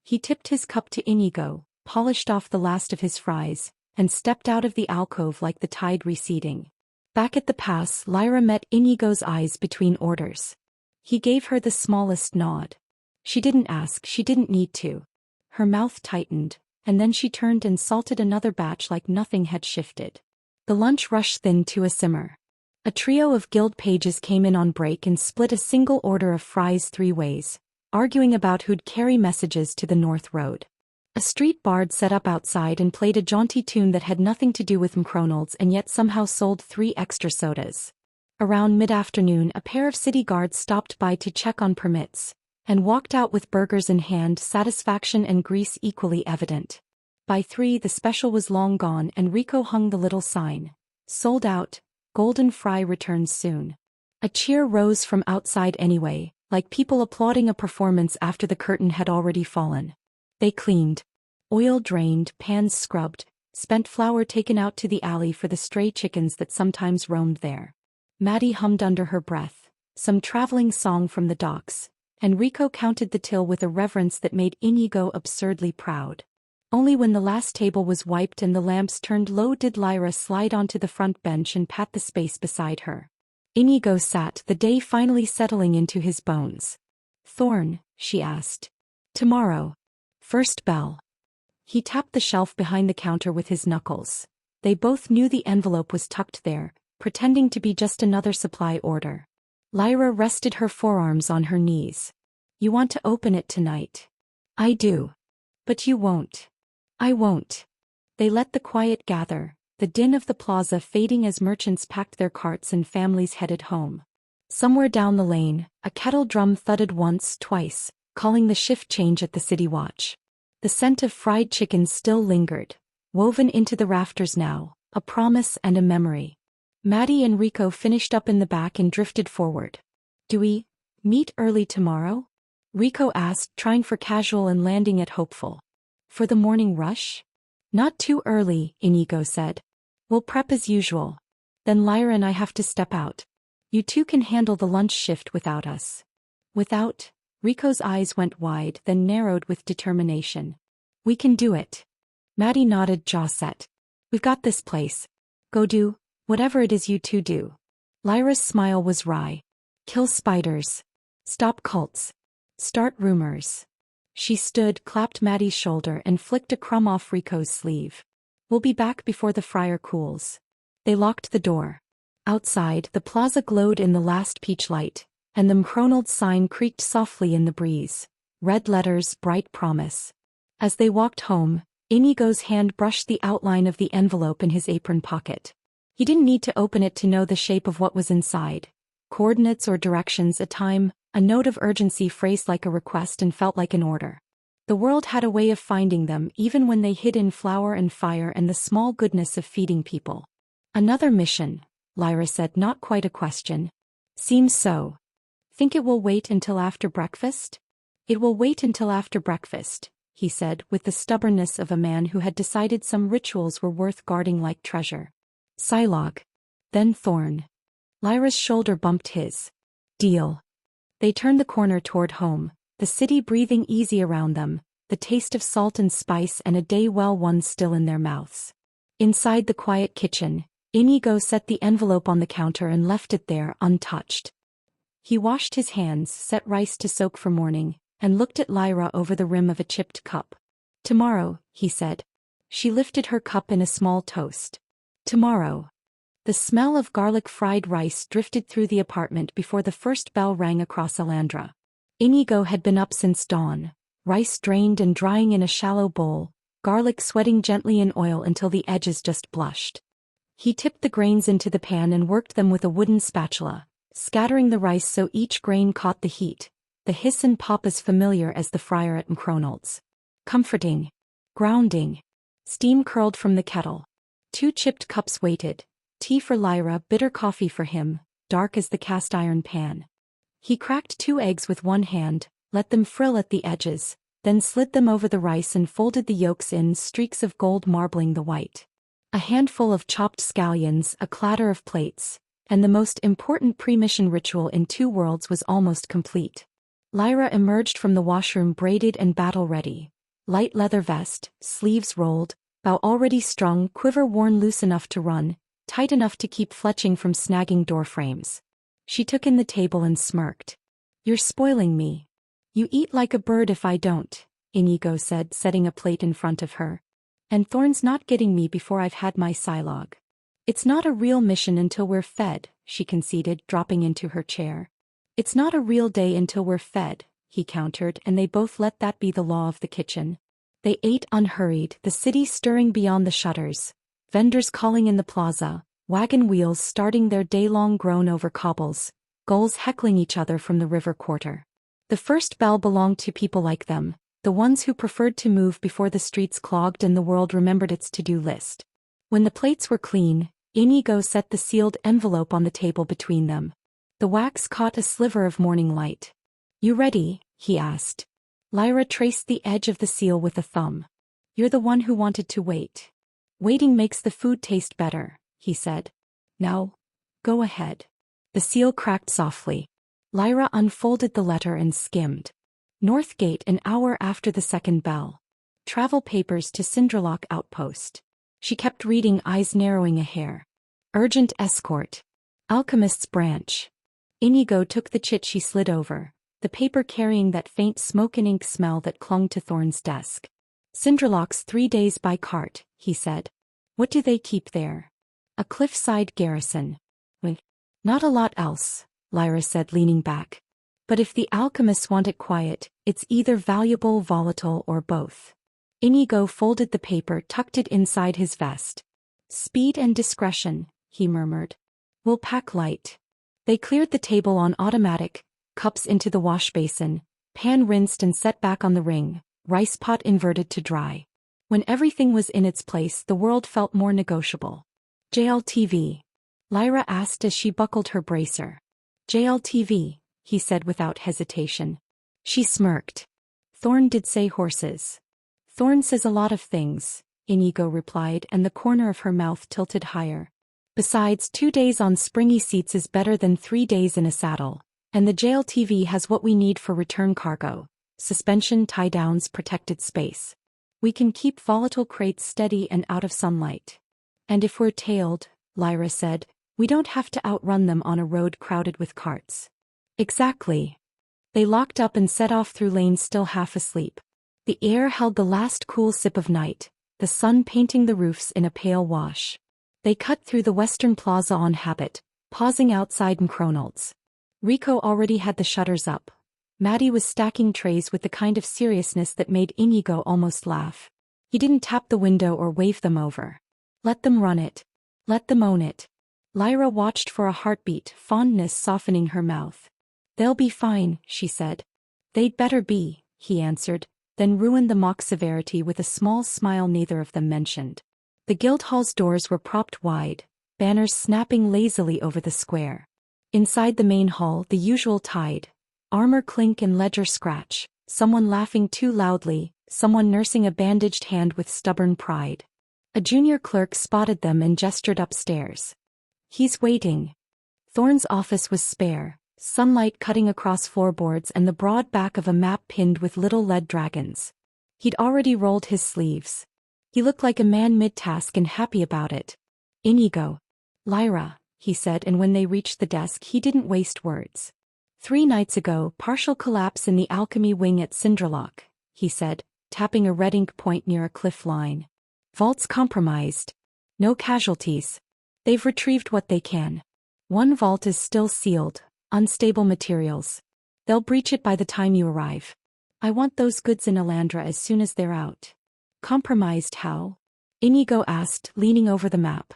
He tipped his cup to Inigo, polished off the last of his fries, and stepped out of the alcove like the tide receding. Back at the pass, Lyra met Inigo's eyes between orders. He gave her the smallest nod. She didn't ask, she didn't need to. Her mouth tightened, and then she turned and salted another batch like nothing had shifted. The lunch rushed thin to a simmer. A trio of guild pages came in on break and split a single order of fries 3 ways, arguing about who'd carry messages to the North Road. A street bard set up outside and played a jaunty tune that had nothing to do with McCronald's and yet somehow sold 3 extra sodas. Around mid-afternoon, a pair of city guards stopped by to check on permits, and walked out with burgers in hand, satisfaction and grease equally evident. By 3 the special was long gone and Rico hung the little sign. Sold out. Golden fry returns soon. A cheer rose from outside anyway, like people applauding a performance after the curtain had already fallen. They cleaned. Oil drained, pans scrubbed, spent flour taken out to the alley for the stray chickens that sometimes roamed there. Maddie hummed under her breath, some traveling song from the docks, and Rico counted the till with a reverence that made Inigo absurdly proud. Only when the last table was wiped and the lamps turned low did Lyra slide onto the front bench and pat the space beside her. Inigo sat, the day finally settling into his bones. Thorn, she asked. Tomorrow. First bell. He tapped the shelf behind the counter with his knuckles. They both knew the envelope was tucked there, pretending to be just another supply order. Lyra rested her forearms on her knees. You want to open it tonight? I do. But you won't. I won't. They let the quiet gather, the din of the plaza fading as merchants packed their carts and families headed home. Somewhere down the lane, a kettle drum thudded once, twice, calling the shift change at the city watch. The scent of fried chicken still lingered, woven into the rafters now, a promise and a memory. Maddie and Rico finished up in the back and drifted forward. "Do we meet early tomorrow?" Rico asked, trying for casual and landing at hopeful. "For the morning rush?" "Not too early," Inigo said. "We'll prep as usual. Then Lyra and I have to step out. You two can handle the lunch shift without us." "Without?" Rico's eyes went wide, then narrowed with determination. "We can do it." Maddie nodded, jaw set. "We've got this place. Go do whatever it is you two do." Lyra's smile was wry. "Kill spiders. Stop cults. Start rumors." She stood, clapped Maddie's shoulder and flicked a crumb off Rico's sleeve. "We'll be back before the fryer cools." They locked the door. Outside, the plaza glowed in the last peach light, and the McDonald's sign creaked softly in the breeze. Red letters, bright promise. As they walked home, Inigo's hand brushed the outline of the envelope in his apron pocket. He didn't need to open it to know the shape of what was inside. Coordinates or directions, a time, a note of urgency phrased like a request and felt like an order. The world had a way of finding them even when they hid in flour and fire and the small goodness of feeding people. "Another mission," Lyra said, not quite a question. "Seems so. Think it will wait until after breakfast?" "It will wait until after breakfast," he said, with the stubbornness of a man who had decided some rituals were worth guarding like treasure. Psylocke. Then Thorn. Lyra's shoulder bumped his. "Deal." They turned the corner toward home, the city breathing easy around them, the taste of salt and spice and a day well won still in their mouths. Inside the quiet kitchen, Inigo set the envelope on the counter and left it there, untouched. He washed his hands, set rice to soak for morning, and looked at Lyra over the rim of a chipped cup. "Tomorrow," he said. She lifted her cup in a small toast. "Tomorrow." The smell of garlic fried rice drifted through the apartment before the first bell rang across Alandra. Inigo had been up since dawn, rice drained and drying in a shallow bowl, garlic sweating gently in oil until the edges just blushed. He tipped the grains into the pan and worked them with a wooden spatula, scattering the rice so each grain caught the heat, the hiss and pop as familiar as the fryer at McDonald's. Comforting. Grounding. Steam curled from the kettle. 2 chipped cups waited. Tea for Lyra, bitter coffee for him, dark as the cast iron pan. He cracked 2 eggs with one hand, let them frill at the edges, then slid them over the rice and folded the yolks in, streaks of gold marbling the white. A handful of chopped scallions, a clatter of plates, and the most important pre-mission ritual in 2 worlds was almost complete. Lyra emerged from the washroom braided and battle-ready. Light leather vest, sleeves rolled, bow already strung, quiver worn loose enough to run, tight enough to keep fletching from snagging door frames. She took in the table and smirked. "You're spoiling me. You eat like a bird if I don't," Inigo said, setting a plate in front of her. "And Thorn's not getting me before I've had my Psylocke." "It's not a real mission until we're fed," she conceded, dropping into her chair. "It's not a real day until we're fed," he countered, and they both let that be the law of the kitchen. They ate unhurried, the city stirring beyond the shutters, vendors calling in the plaza, wagon wheels starting their day-long groan over cobbles, gulls heckling each other from the river quarter. The first bell belonged to people like them, the ones who preferred to move before the streets clogged and the world remembered its to-do list. When the plates were clean, Inigo set the sealed envelope on the table between them. The wax caught a sliver of morning light. "You ready?" he asked. Lyra traced the edge of the seal with a thumb. "You're the one who wanted to wait. Waiting makes the food taste better," he said. "Now, go ahead." The seal cracked softly. Lyra unfolded the letter and skimmed. Northgate an hour after the second bell. Travel papers to Cinderlock Outpost. She kept reading, eyes narrowing a hair. Urgent escort. Alchemist's branch. Inigo took the chit she slid over, the paper carrying that faint smoke and ink smell that clung to Thorn's desk. "Cinderlock's 3 days by cart," he said. "What do they keep there?" "A cliffside garrison." "Well, not a lot else," Lyra said, leaning back. "But if the alchemists want it quiet, it's either valuable, volatile, or both." Inigo folded the paper, tucked it inside his vest. Speed and discretion, he murmured. We'll pack light. They cleared the table on automatic, cups into the wash basin, pan rinsed and set back on the ring, rice pot inverted to dry. When everything was in its place, the world felt more negotiable. JLTV? Lyra asked as she buckled her bracer. JLTV, he said without hesitation. She smirked. Thorn did say horses. Thorn says a lot of things, Inigo replied, and the corner of her mouth tilted higher. Besides, 2 days on springy seats is better than 3 days in a saddle, and the JLTV has what we need for return cargo: suspension, tie-downs, protected space. We can keep volatile crates steady and out of sunlight. And if we're tailed, Lyra said, we don't have to outrun them on a road crowded with carts. Exactly. They locked up and set off through lanes still half asleep. The air held the last cool sip of night, the sun painting the roofs in a pale wash. They cut through the western plaza on habit, pausing outside McCronald's. Rico already had the shutters up. Maddie was stacking trays with the kind of seriousness that made Inigo almost laugh. He didn't tap the window or wave them over. Let them run it. Let them own it. Lyra watched for a heartbeat, fondness softening her mouth. They'll be fine, she said. They'd better be, he answered, then ruined the mock severity with a small smile neither of them mentioned. The Guildhall's doors were propped wide, banners snapping lazily over the square. Inside the main hall, the usual tide. Armor clink and ledger scratch, someone laughing too loudly, someone nursing a bandaged hand with stubborn pride. A junior clerk spotted them and gestured upstairs. He's waiting. Thorn's office was spare, sunlight cutting across floorboards and the broad back of a map pinned with little lead dragons. He'd already rolled his sleeves. He looked like a man mid-task and happy about it. Inigo. Lyra, he said, and when they reached the desk he didn't waste words. 3 nights ago, partial collapse in the alchemy wing at Cinderlock, he said, tapping a red ink point near a cliff line. Vault's compromised. No casualties. They've retrieved what they can. One vault is still sealed, unstable materials. They'll breach it by the time you arrive. I want those goods in Elandra as soon as they're out. Compromised how? Inigo asked, leaning over the map.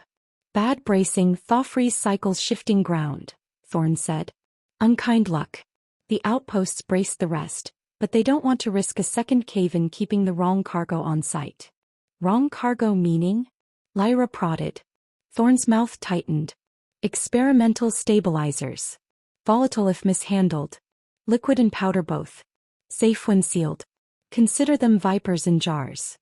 Bad bracing, thaw-freeze cycles shifting ground, Thorn said. Unkind luck. The outposts braced the rest, but they don't want to risk a second cave-in keeping the wrong cargo on site. Wrong cargo meaning? Lyra prodded. Thorn's mouth tightened. Experimental stabilizers. Volatile if mishandled. Liquid and powder both. Safe when sealed. Consider them vipers in jars.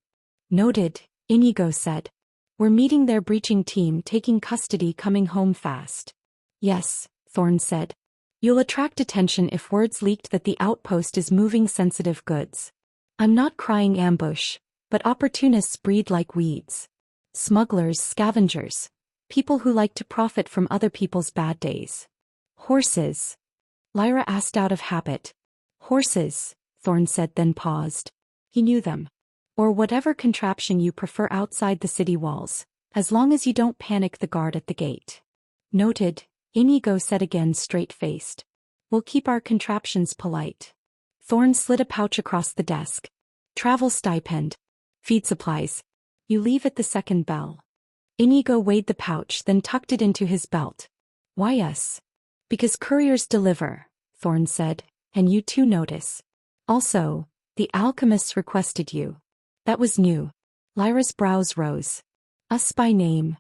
Noted, Inigo said. We're meeting their breaching team, taking custody, coming home fast. Yes, Thorn said. You'll attract attention if word's leaked that the outpost is moving sensitive goods. I'm not crying ambush, but opportunists breed like weeds. Smugglers, scavengers. People who like to profit from other people's bad days. Horses. Lyra asked out of habit. Horses, Thorn said, then paused. He knew them. Or whatever contraption you prefer outside the city walls, as long as you don't panic the guard at the gate. Noted, Inigo said again, straight-faced. We'll keep our contraptions polite. Thorn slid a pouch across the desk. Travel stipend. Feed supplies. You leave at the second bell. Inigo weighed the pouch, then tucked it into his belt. Why us? Because couriers deliver, Thorn said, and you too notice. Also, the alchemists requested you. That was new. Lyra's brows rose. Us by name.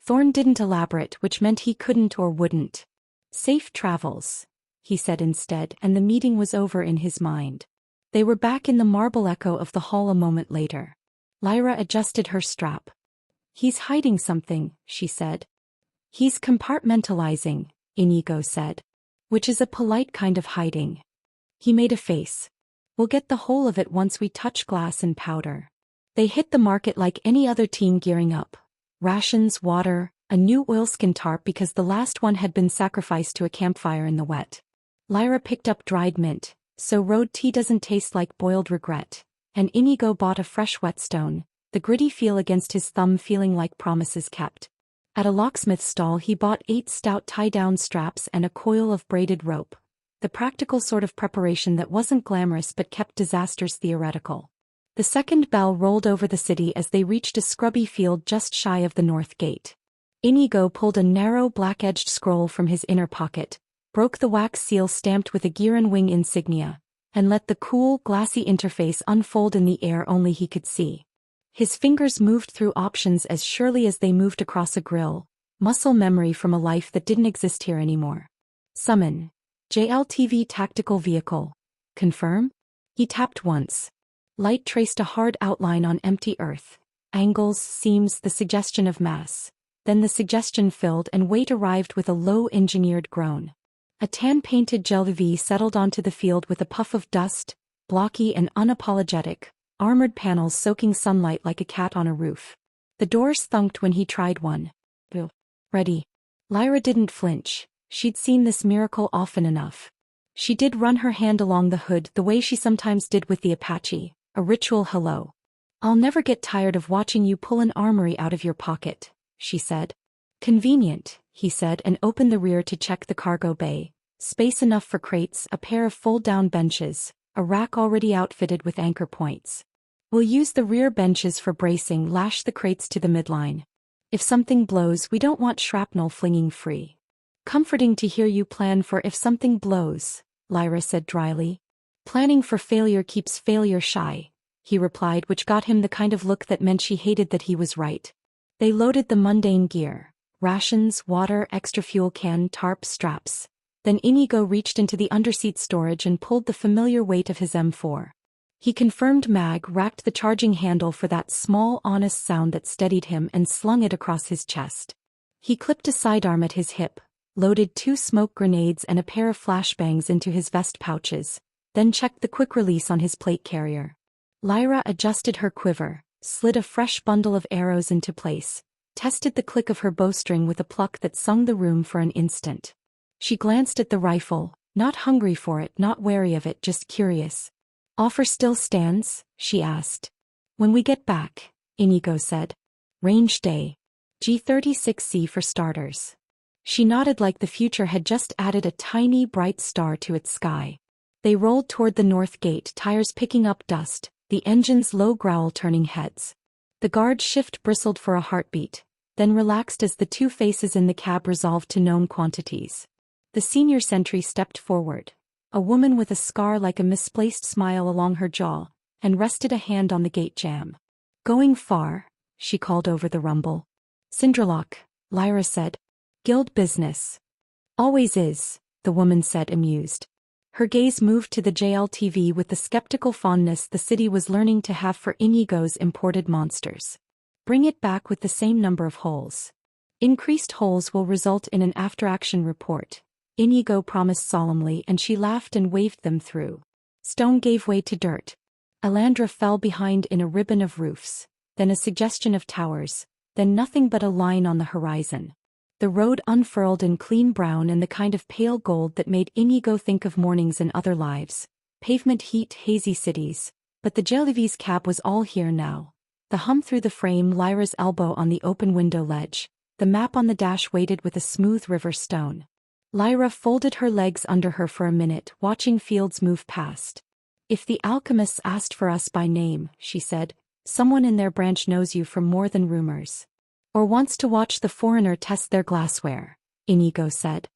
Thorn didn't elaborate, which meant he couldn't or wouldn't. Safe travels, he said instead, and the meeting was over in his mind. They were back in the marble echo of the hall a moment later. Lyra adjusted her strap. He's hiding something, she said. He's compartmentalizing, Inigo said. Which is a polite kind of hiding. He made a face. We'll get the whole of it once we touch glass and powder. They hit the market like any other team gearing up. Rations, water, a new oilskin tarp because the last one had been sacrificed to a campfire in the wet. Lyra picked up dried mint, so road tea doesn't taste like boiled regret, and Inigo bought a fresh whetstone, the gritty feel against his thumb feeling like promises kept. At a locksmith stall he bought 8 stout tie-down straps and a coil of braided rope, the practical sort of preparation that wasn't glamorous but kept disasters theoretical. The second bell rolled over the city as they reached a scrubby field just shy of the north gate. Inigo pulled a narrow black-edged scroll from his inner pocket, broke the wax seal stamped with a gear and wing insignia, and let the cool, glassy interface unfold in the air only he could see. His fingers moved through options as surely as they moved across a grill, muscle memory from a life that didn't exist here anymore. Summon. JLTV tactical vehicle. Confirm? He tapped once. Light traced a hard outline on empty earth. Angles, seams, the suggestion of mass. Then the suggestion filled and weight arrived with a low-engineered groan. A tan-painted JLTV settled onto the field with a puff of dust, blocky and unapologetic, armored panels soaking sunlight like a cat on a roof. The doors thunked when he tried one. Ready. Lyra didn't flinch. She'd seen this miracle often enough. She did run her hand along the hood the way she sometimes did with the Apache, a ritual hello. "I'll never get tired of watching you pull an armory out of your pocket," she said. "Convenient," he said and opened the rear to check the cargo bay. Space enough for crates, a pair of fold-down benches, a rack already outfitted with anchor points. "We'll use the rear benches for bracing, lash the crates to the midline. If something blows, we don't want shrapnel flinging free." "Comforting to hear you plan for if something blows," Lyra said dryly. "Planning for failure keeps failure shy," he replied, which got him the kind of look that meant she hated that he was right. They loaded the mundane gear. Rations, water, extra fuel can, tarp, straps. Then Inigo reached into the underseat storage and pulled the familiar weight of his M4. He confirmed mag, racked the charging handle for that small, honest sound that steadied him and slung it across his chest. He clipped a sidearm at his hip, loaded 2 smoke grenades and a pair of flashbangs into his vest pouches, then checked the quick release on his plate carrier. Lyra adjusted her quiver, slid a fresh bundle of arrows into place, tested the click of her bowstring with a pluck that sung the room for an instant. She glanced at the rifle, not hungry for it, not wary of it, just curious. "Offer still stands?" she asked. "When we get back," Inigo said. "Range day. G36C for starters." She nodded like the future had just added a tiny bright star to its sky. They rolled toward the north gate, tires picking up dust, the engine's low growl turning heads. The guard's shift bristled for a heartbeat, then relaxed as the 2 faces in the cab resolved to known quantities. The senior sentry stepped forward, a woman with a scar like a misplaced smile along her jaw, and rested a hand on the gate jamb. "Going far?" she called over the rumble. "Cinderlock," Lyra said. "Guild business." "Always is," the woman said, amused. Her gaze moved to the JLTV with the skeptical fondness the city was learning to have for Inigo's imported monsters. "Bring it back with the same number of holes. Increased holes will result in an after-action report," Inigo promised solemnly, and she laughed and waved them through. Stone gave way to dirt. Alandra fell behind in a ribbon of roofs, then a suggestion of towers, then nothing but a line on the horizon. The road unfurled in clean brown and the kind of pale gold that made Inigo think of mornings in other lives. Pavement heat, hazy cities. But the JLTV's cab was all here now. The hum through the frame, Lyra's elbow on the open window ledge. The map on the dash weighted with a smooth river stone. Lyra folded her legs under her for a minute, watching fields move past. "If the alchemists asked for us by name," she said, "someone in their branch knows you from more than rumors. Or wants to watch the foreigner test their glassware," Inigo said.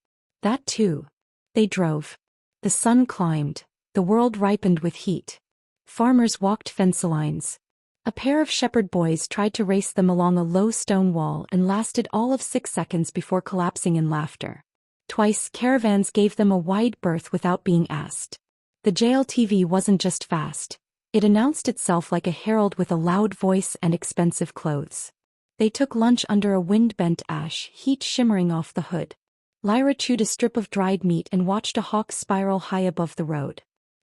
"That too." They drove. The sun climbed. The world ripened with heat. Farmers walked fence lines. A pair of shepherd boys tried to race them along a low stone wall and lasted all of 6 seconds before collapsing in laughter. Twice, caravans gave them a wide berth without being asked. The JLTV wasn't just fast. It announced itself like a herald with a loud voice and expensive clothes. They took lunch under a wind-bent ash, heat shimmering off the hood. Lyra chewed a strip of dried meat and watched a hawk spiral high above the road.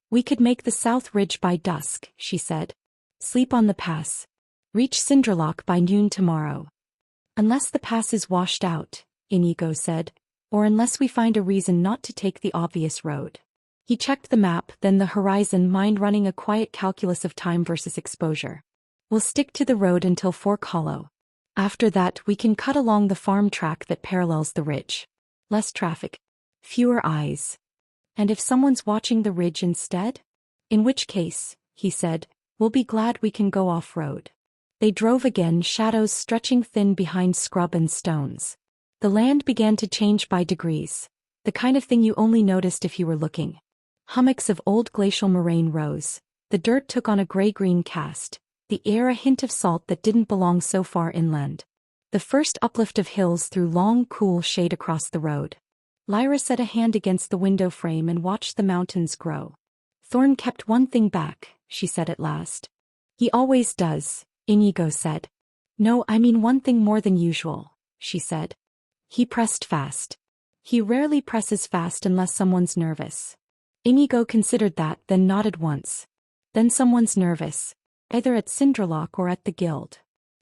"We could make the South Ridge by dusk," she said. "Sleep on the pass. Reach Cinderlock by noon tomorrow." "Unless the pass is washed out," Inigo said. "Or unless we find a reason not to take the obvious road." He checked the map, then the horizon, mind running a quiet calculus of time versus exposure. "We'll stick to the road until Fork Hollow. After that, we can cut along the farm track that parallels the ridge. Less traffic. Fewer eyes. And if someone's watching the ridge instead? In which case," he said, We'll be glad we can go off-road. They drove again, shadows stretching thin behind scrub and stones. The land began to change by degrees, the kind of thing you only noticed if you were looking. Hummocks of old glacial moraine rose, the dirt took on a gray-green cast, the air a hint of salt that didn't belong so far inland. The first uplift of hills threw long, cool shade across the road. Lyra set a hand against the window frame and watched the mountains grow. Thorn kept one thing back, she said at last. He always does, Inigo said. No, I mean one thing more than usual, she said. He pressed fast. He rarely presses fast unless someone's nervous. Inigo considered that, then nodded once. Then someone's nervous, either at Cinderlock or at the guild.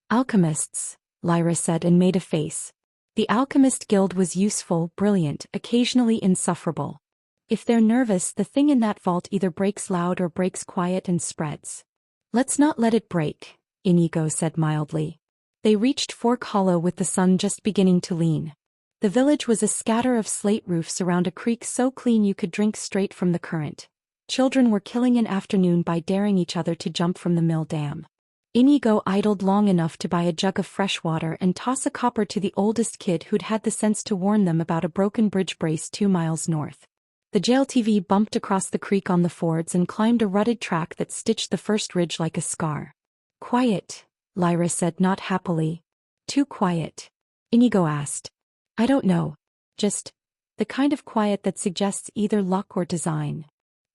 Alchemists, Lyra said and made a face. The Alchemist Guild was useful, brilliant, occasionally insufferable. If they're nervous, the thing in that vault either breaks loud or breaks quiet and spreads. Let's not let it break, Inigo said mildly. They reached Fork Hollow with the sun just beginning to lean. The village was a scatter of slate roofs around a creek so clean you could drink straight from the current. Children were killing an afternoon by daring each other to jump from the mill dam. Inigo idled long enough to buy a jug of fresh water and toss a copper to the oldest kid who'd had the sense to warn them about a broken bridge brace 2 miles north. The JLTV bumped across the creek on the fords and climbed a rutted track that stitched the first ridge like a scar. Quiet, Lyra said not happily. Too quiet. Inigo asked. I don't know. Just the kind of quiet that suggests either luck or design.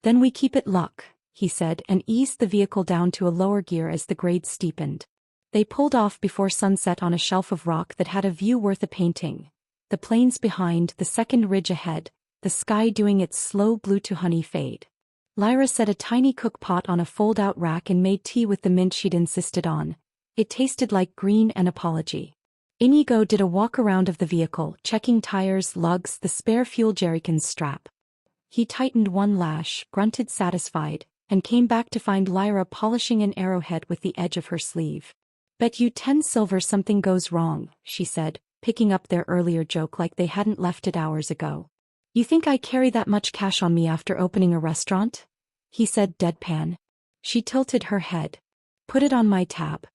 Then we keep it luck, he said and eased the vehicle down to a lower gear as the grade steepened. They pulled off before sunset on a shelf of rock that had a view worth a painting. The plains behind, the second ridge ahead, the sky doing its slow blue to honey fade. Lyra set a tiny cook pot on a fold-out rack and made tea with the mint she'd insisted on. It tasted like green and apology. Inigo did a walk-around of the vehicle, checking tires, lugs, the spare fuel jerrycan's strap. He tightened one lash, grunted satisfied, and came back to find Lyra polishing an arrowhead with the edge of her sleeve. Bet you 10 silver something goes wrong, she said, picking up their earlier joke like they hadn't left it hours ago. You think I carry that much cash on me after opening a restaurant? He said deadpan. She tilted her head. Put it on my tab.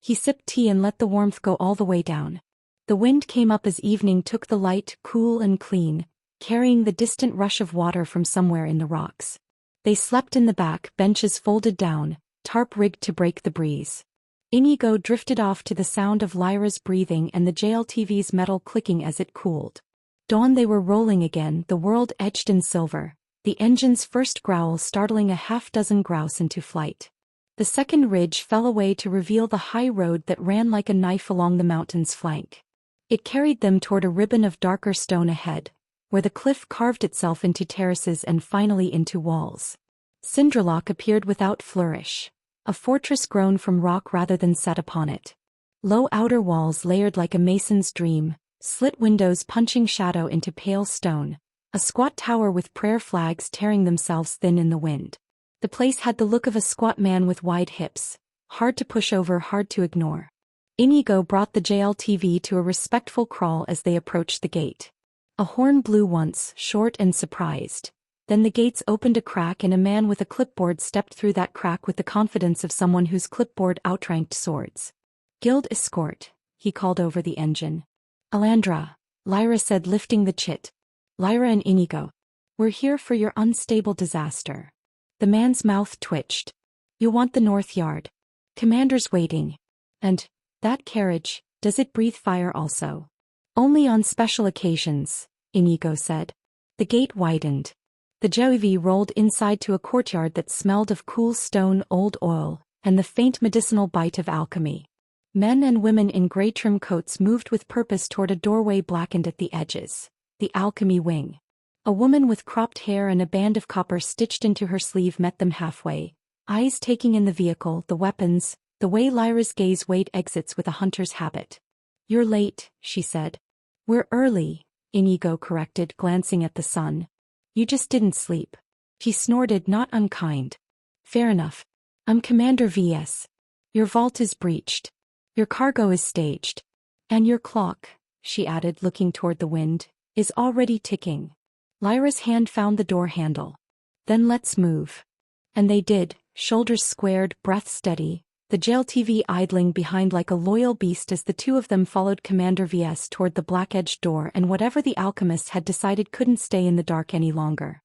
He sipped tea and let the warmth go all the way down. The wind came up as evening took the light, cool and clean, carrying the distant rush of water from somewhere in the rocks. They slept in the back, benches folded down, tarp rigged to break the breeze. Inigo drifted off to the sound of Lyra's breathing and the JLTV's metal clicking as it cooled. Dawn they were rolling again, the world etched in silver, the engine's first growl startling a half-dozen grouse into flight. The second ridge fell away to reveal the high road that ran like a knife along the mountain's flank. It carried them toward a ribbon of darker stone ahead, where the cliff carved itself into terraces and finally into walls. Cinderlock appeared without flourish, a fortress grown from rock rather than set upon it. Low outer walls layered like a mason's dream, slit windows punching shadow into pale stone, a squat tower with prayer flags tearing themselves thin in the wind. The place had the look of a squat man with wide hips, hard to push over, hard to ignore. Inigo brought the JLTV to a respectful crawl as they approached the gate. A horn blew once, short and surprised. Then the gates opened a crack and a man with a clipboard stepped through that crack with the confidence of someone whose clipboard outranked swords. Guild escort, he called over the engine. Alandra, Lyra said lifting the chit. Lyra and Inigo. We're here for your unstable disaster. The man's mouth twitched. You want the north yard. Commander's waiting. And, that carriage, does it breathe fire also? Only on special occasions, Inigo said. The gate widened. The JLTV rolled inside to a courtyard that smelled of cool stone, old oil, and the faint medicinal bite of alchemy. Men and women in gray trim coats moved with purpose toward a doorway blackened at the edges. The alchemy wing. A woman with cropped hair and a band of copper stitched into her sleeve met them halfway, eyes taking in the vehicle, the weapons, the way Lyra's gaze weighed exits with a hunter's habit. You're late, she said. We're early, Inigo corrected, glancing at the sun. You just didn't sleep. He snorted, not unkind. Fair enough. I'm Commander VS. Your vault is breached. Your cargo is staged. And your clock, she added, looking toward the wind, is already ticking. Lyra's hand found the door handle. Then let's move. And they did, shoulders squared, breath steady, the jail TV idling behind like a loyal beast as the two of them followed Commander VS toward the black-edged door and whatever the alchemist had decided couldn't stay in the dark any longer.